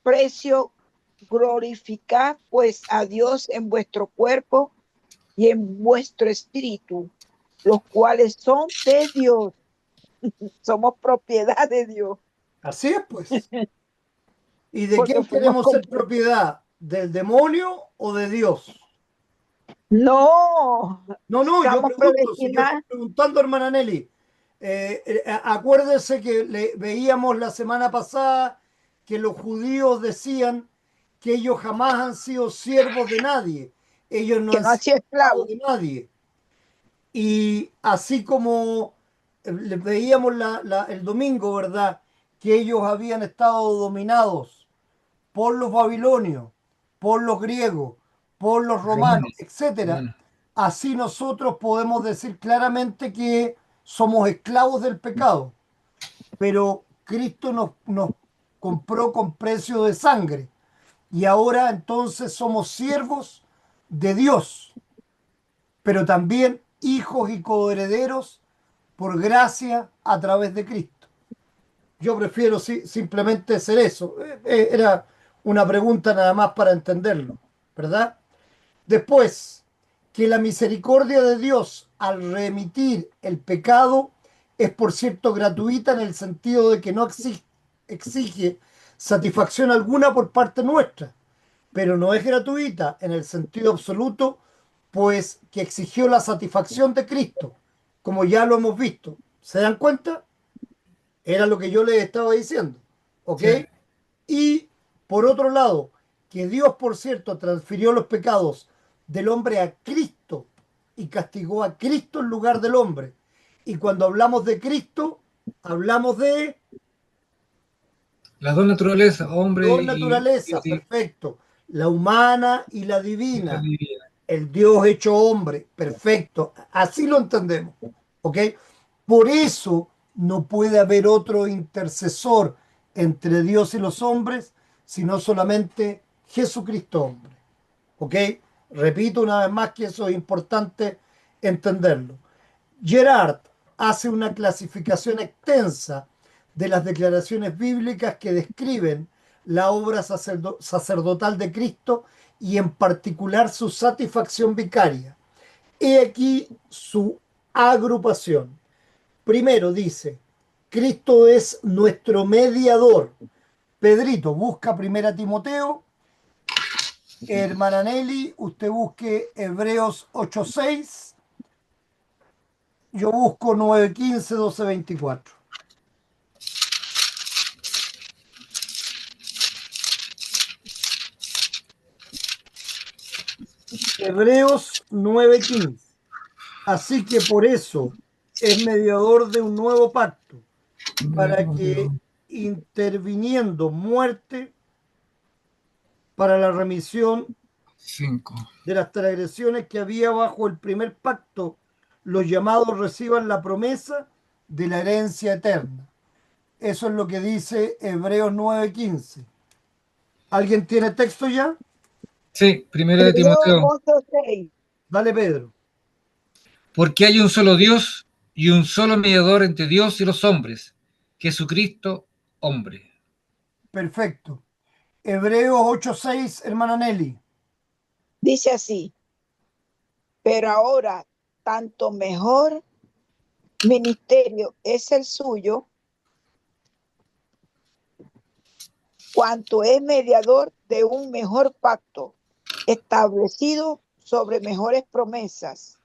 precio, glorificad pues a Dios en vuestro cuerpo y en vuestro espíritu, los cuales son de Dios. Somos propiedad de Dios, así es pues. ¿Y de porque quién fuimos queremos ser comprados. propiedad? ¿Del demonio o de Dios? No, No, no, yo estamos pregunto, si yo estoy predestinados. preguntando, hermana Nelly. Acuérdese que veíamos la semana pasada que los judíos decían que ellos jamás han sido siervos de nadie, Ellos no que han no ha sido sido esclavos esclavo. de nadie. Y así como les veíamos el domingo, ¿verdad? Que ellos habían estado dominados por los babilonios, por los griegos, por los romanos, Romanos, etcétera. romanos. Así nosotros podemos decir claramente que somos esclavos del pecado, pero Cristo nos compró con precio de sangre y ahora entonces somos siervos de Dios, pero también hijos y coherederos por gracia a través de Cristo. Yo prefiero simplemente ser eso. Era una pregunta nada más para entenderlo, ¿verdad? Después, que la misericordia de Dios al remitir el pecado es, por cierto, gratuita en el sentido de que no exige satisfacción alguna por parte nuestra, pero no es gratuita en el sentido absoluto, pues que exigió la satisfacción de Cristo, como ya lo hemos visto. ¿Se dan cuenta? Era lo que yo les estaba diciendo. ¿Ok? Sí. Y por otro lado, que Dios, por cierto, transfirió los pecados del hombre a Cristo y castigó a Cristo en lugar del hombre. Y cuando hablamos de Cristo, hablamos de Las dos naturalezas, hombre dos y, naturalezas, y perfecto. La humana y la la divina. divina. El Dios hecho hombre, perfecto. Así lo entendemos. ¿Ok? Por eso no puede haber otro intercesor entre Dios y los hombres, sino solamente Jesucristo hombre. ¿Ok? Repito una vez más que eso es importante entenderlo. Gerard hace una clasificación extensa de las declaraciones bíblicas que describen la obra sacerdotal de Cristo y en particular su satisfacción vicaria. He aquí su agrupación. Primero dice, Cristo es nuestro mediador. Pedrito, busca primera Timoteo. Hermana Nelly, usted busque Hebreos 8:6. Yo busco 9:15, 12:24. Hebreos 9:15. Así que por eso es mediador de un nuevo pacto, para que interviniendo muerte para la remisión 5. de las transgresiones que había bajo el primer pacto, los llamados reciban la promesa de la herencia eterna. Eso es lo que dice Hebreos 9:15. ¿Alguien tiene texto ya? Sí, primero de Hebreos Timoteo. 8:6. Dale, Pedro. Porque hay un solo Dios y un solo mediador entre Dios y los hombres, Jesucristo, hombre. Perfecto. Hebreos 8:6, hermana Nelly. Dice así, pero ahora tanto mejor ministerio es el suyo, cuanto es mediador de un mejor pacto, establecido sobre mejores promesas.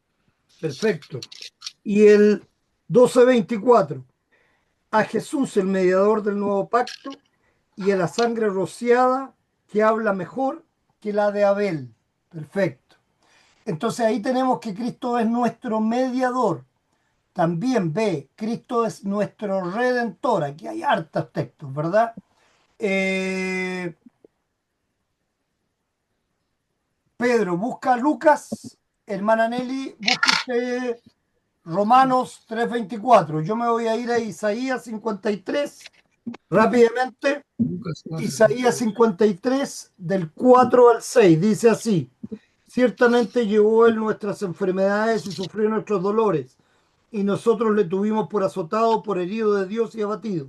Perfecto. Y el 12:24. A Jesús, el mediador del nuevo pacto, y a la sangre rociada que habla mejor que la de Abel. Perfecto. Entonces ahí tenemos que Cristo es nuestro mediador. También ve, Cristo es nuestro redentor. Aquí hay hartos textos, ¿verdad? Pedro, busca Lucas. Hermana Nelly, busque usted Romanos 3:24. Yo me voy a ir a Isaías 53 rápidamente. Isaías 53 del 4 al 6 dice así: ciertamente llevó él nuestras enfermedades y sufrió nuestros dolores, y nosotros le tuvimos por azotado, por herido de Dios y abatido.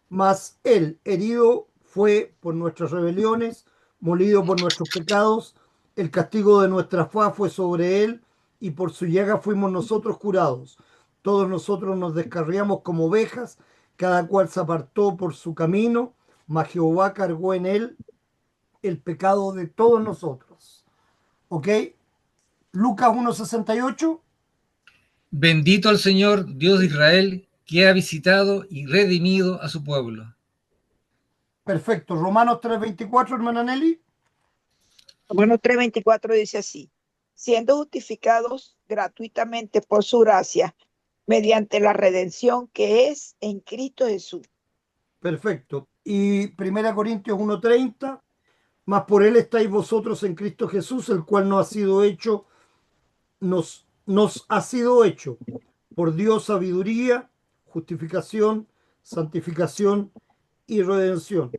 Mas él herido fue por nuestras rebeliones, molido por nuestros pecados, el castigo de nuestra faz fue sobre él, y por su llaga fuimos nosotros curados. Todos nosotros nos descarriamos como ovejas, cada cual se apartó por su camino, mas Jehová cargó en él el pecado de todos nosotros. ¿Ok? Lucas 1:68. Bendito el Señor, Dios de Israel, que ha visitado y redimido a su pueblo. Perfecto. Romanos 3:24, hermana Nelly. Romanos 3:24 dice así, siendo justificados gratuitamente por su gracia, mediante la redención que es en Cristo Jesús. Perfecto. Y 1 Corintios 1:30, mas por él estáis vosotros en Cristo Jesús, el cual nos ha sido hecho por Dios sabiduría, justificación, santificación y redención.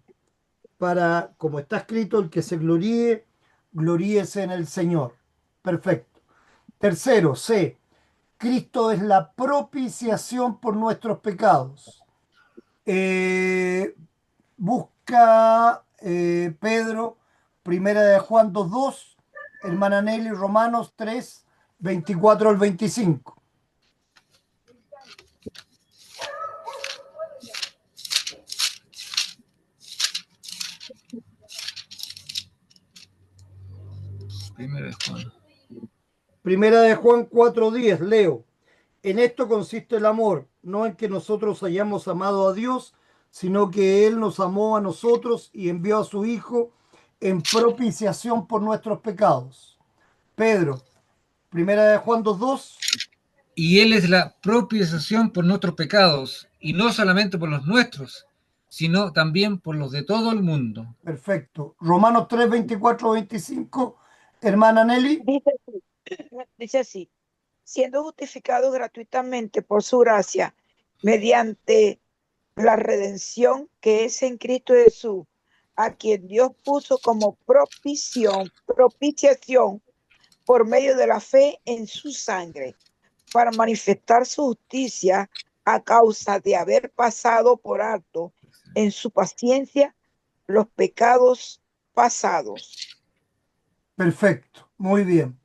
Para, como está escrito, el que se gloríe, gloríese en el Señor. Perfecto. Tercero, C. Cristo es la propiciación por nuestros pecados. Busca Pedro, primera de Juan 2:2, hermana Nelly, Romanos 3:24 al 25. Primera de Juan. Primera de Juan 4:10, leo. En esto consiste el amor, no en que nosotros hayamos amado a Dios, sino que Él nos amó a nosotros y envió a su Hijo en propiciación por nuestros pecados. Pedro, primera de Juan 2:2. Y Él es la propiciación por nuestros pecados, y no solamente por los nuestros, sino también por los de todo el mundo. Perfecto. Romanos 3:24-25, hermana Nelly. Dice así, siendo justificados gratuitamente por su gracia, mediante la redención que es en Cristo Jesús, a quien Dios puso como propiciación por medio de la fe en su sangre, para manifestar su justicia a causa de haber pasado por alto en su paciencia los pecados pasados. Perfecto, muy bien.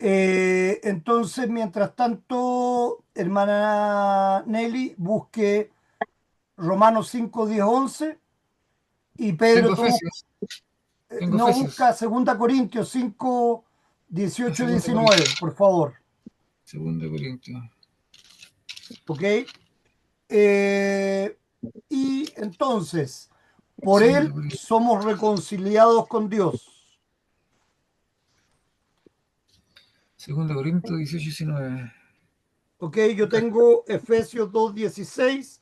Entonces, mientras tanto, hermana Nelly, busque Romanos 5:10-11 y Pedro, Tengo Efesios. Tengo no, Efesios. busca 2 Corintios 5:18-19, Corintios. por favor. 2 Corintios. ¿Ok? Y entonces, por Segunda él Corintios. somos reconciliados con Dios. 2 Corintios 18-19. Ok, yo tengo Efesios 2:16,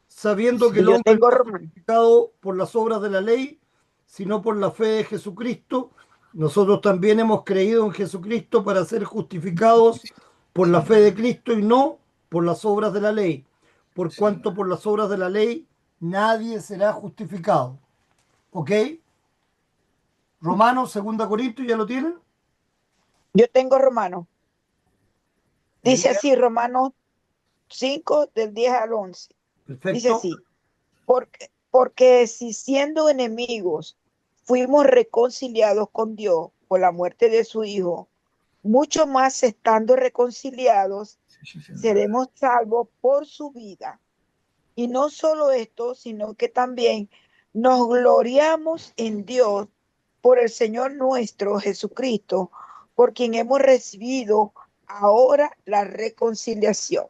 sabiendo que el Y yo hombre tengo no es Romanos. justificado por las obras de la ley, sino por la fe de Jesucristo. Nosotros también hemos creído en Jesucristo para ser justificados por la fe de Cristo y no por las obras de la ley, por cuanto por las obras de la ley nadie será justificado. ¿Ok? Romanos, 2 Corintios, ¿ya lo tienen? Yo tengo Romanos. Dice Genial, así, Romanos 5, del 10 al 11. Dice perfecto. así, porque si siendo enemigos fuimos reconciliados con Dios por la muerte de su Hijo, mucho más estando reconciliados, seremos salvos por su vida. Y no solo esto, sino que también nos gloriamos en Dios por el Señor nuestro Jesucristo, por quien hemos recibido ahora la reconciliación.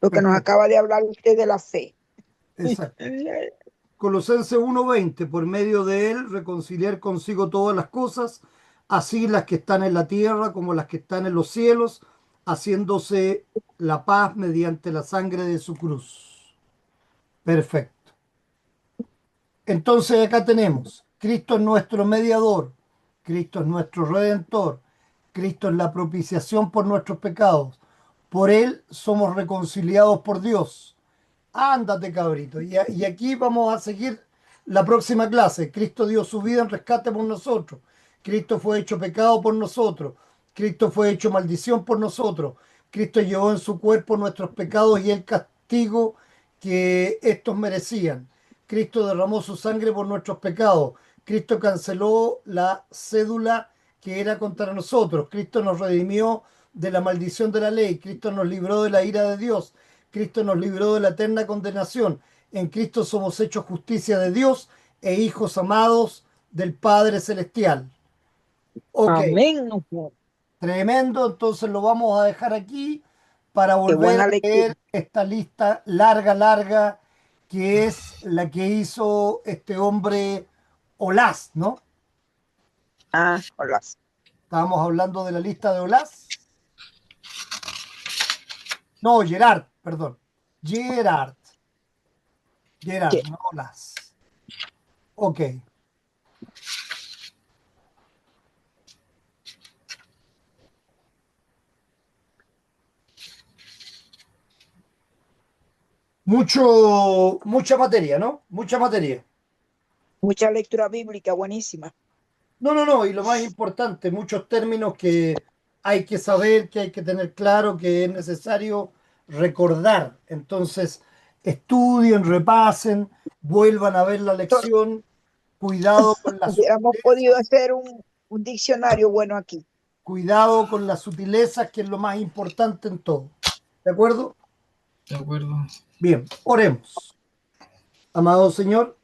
Lo que nos Perfecto, acaba de hablar usted de la fe. exacto. Colosenses 1:20, por medio de él reconciliar consigo todas las cosas, así las que están en la tierra como las que están en los cielos, haciéndose la paz mediante la sangre de su cruz. Perfecto. Entonces acá tenemos, Cristo es nuestro mediador, Cristo es nuestro redentor, Cristo es la propiciación por nuestros pecados, por él somos reconciliados por Dios. Ándate, cabrito. Y aquí vamos a seguir la próxima clase. Cristo dio su vida en rescate por nosotros. Cristo fue hecho pecado por nosotros. Cristo fue hecho maldición por nosotros. Cristo llevó en su cuerpo nuestros pecados y el castigo que estos merecían. Cristo derramó su sangre por nuestros pecados. Cristo canceló la cédula que era contra nosotros. Cristo nos redimió de la maldición de la ley. Cristo nos libró de la ira de Dios. Cristo nos libró de la eterna condenación. En Cristo somos hechos justicia de Dios e hijos amados del Padre Celestial. Ok, Amén. tremendo. Entonces lo vamos a dejar aquí para Qué volver buena a lectura. leer esta lista larga, larga, que es la que hizo este hombre Olaz, ¿no? Ah, hola. Estábamos hablando de la lista de Olaz. No, Gerard, perdón. Gerard, Sí. no Olaz. Ok. Mucha materia, ¿no? Mucha materia. Mucha lectura bíblica, buenísima. No, y lo más importante, muchos términos que hay que saber, que hay que tener claro, que es necesario recordar. Entonces, estudien, repasen, vuelvan a ver la lección, cuidado con las Hubiéramos podido sutilezas, hacer un diccionario bueno aquí. cuidado con las sutilezas, que es lo más importante en todo. ¿De acuerdo? De acuerdo. Bien, oremos. Amado Señor,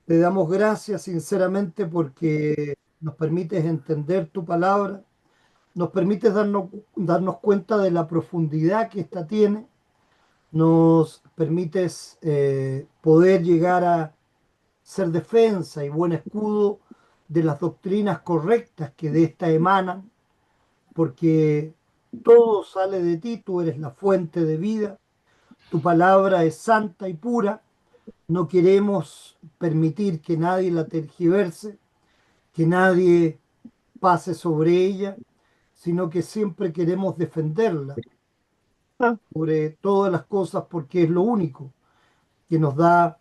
te damos gracias sinceramente porque nos permites entender tu palabra, nos permites darnos cuenta de la profundidad que ésta tiene, nos permites poder llegar a ser defensa y buen escudo de las doctrinas correctas que de esta emanan, porque todo sale de ti, tú eres la fuente de vida, tu palabra es santa y pura, no queremos permitir que nadie la tergiverse, que nadie pase sobre ella, sino que siempre queremos defenderla Ah. sobre todas las cosas porque es lo único que nos da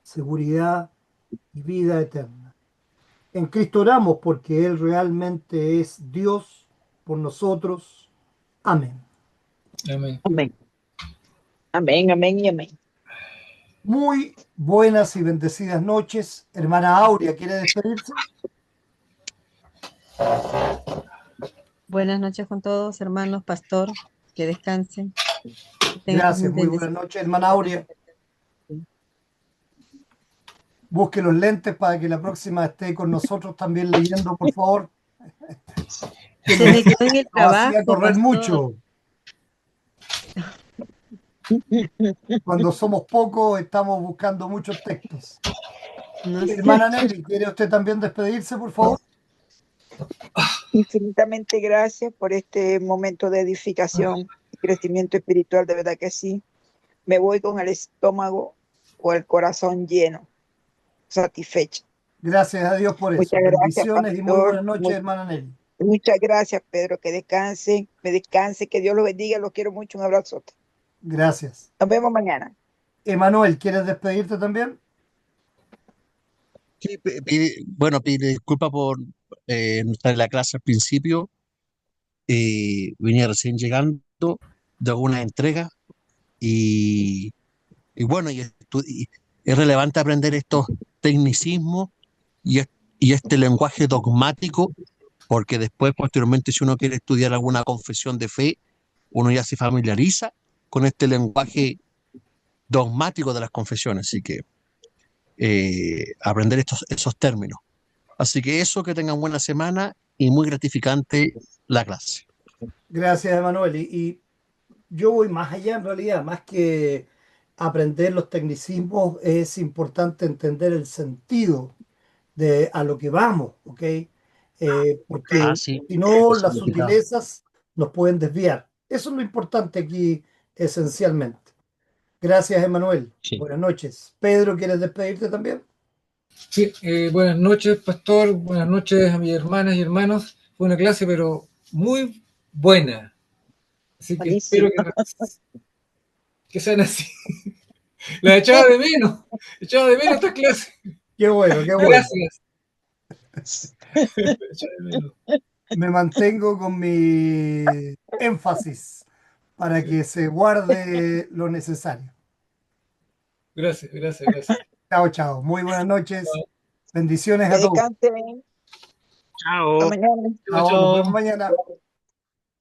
seguridad y vida eterna. En Cristo oramos porque Él realmente es Dios por nosotros. Amén. Amén. Amén. Amén, amén y amén. Muy buenas y bendecidas noches. Hermana Aurea, ¿quiere despedirse? Buenas noches con todos, hermanos, pastor, que descansen. Que tengan Gracias, un muy buenas bendecido noches, hermana Aurea. Busque los lentes para que la próxima esté con nosotros también leyendo, por favor. Que Se me quedó en el nos hacía trabajo, correr pastor. mucho. Cuando somos pocos, estamos buscando muchos textos. No sé. Hermana Nelly, ¿quiere usted también despedirse, por favor? Infinitamente gracias por este momento de edificación y crecimiento espiritual, de verdad que sí. Me voy con el estómago o el corazón lleno, satisfecho. Gracias a Dios por eso. Muchas gracias, Bendiciones y muy pastor. buenas noches, hermana Nelly. Muchas gracias, Pedro. Que descanse, me descanse, que Dios lo bendiga. Los quiero mucho. Un abrazo. Gracias. Nos vemos mañana. Emanuel, ¿quieres despedirte también? Sí, bueno, pide disculpas por no estar en la clase al principio. Venía recién llegando de algunas entregas y, y bueno, y es relevante aprender estos tecnicismos y este lenguaje dogmático, porque después, posteriormente, si uno quiere estudiar alguna confesión de fe, uno ya se familiariza con este lenguaje dogmático de las confesiones, así que aprender esos términos. Así que eso, que tengan buena semana y muy gratificante la clase. Gracias, Emanuel. Y yo voy más allá, en realidad, más que aprender los tecnicismos, es importante entender el sentido de a lo que vamos, ¿ok? Porque Sí, si no, el las significado. sutilezas nos pueden desviar. Eso es lo importante aquí, esencialmente. Gracias, Emanuel. Sí. Buenas noches. Pedro, ¿quieres despedirte también? Sí, buenas noches, pastor. Buenas noches a mis hermanas y hermanos. Fue una clase, pero muy buena. Así que espero Buenísimo. que sean así. La echaba de menos. Echaba de menos esta clase. Qué bueno, qué bueno. Gracias. La echaba de menos. Me mantengo con mi énfasis para que se guarde lo necesario. Gracias, gracias, gracias. Chao, chao. Muy buenas noches. Bendiciones Que a todos. descansen. Hasta Chao. mañana. Chao, Chao, nos vemos chao. mañana.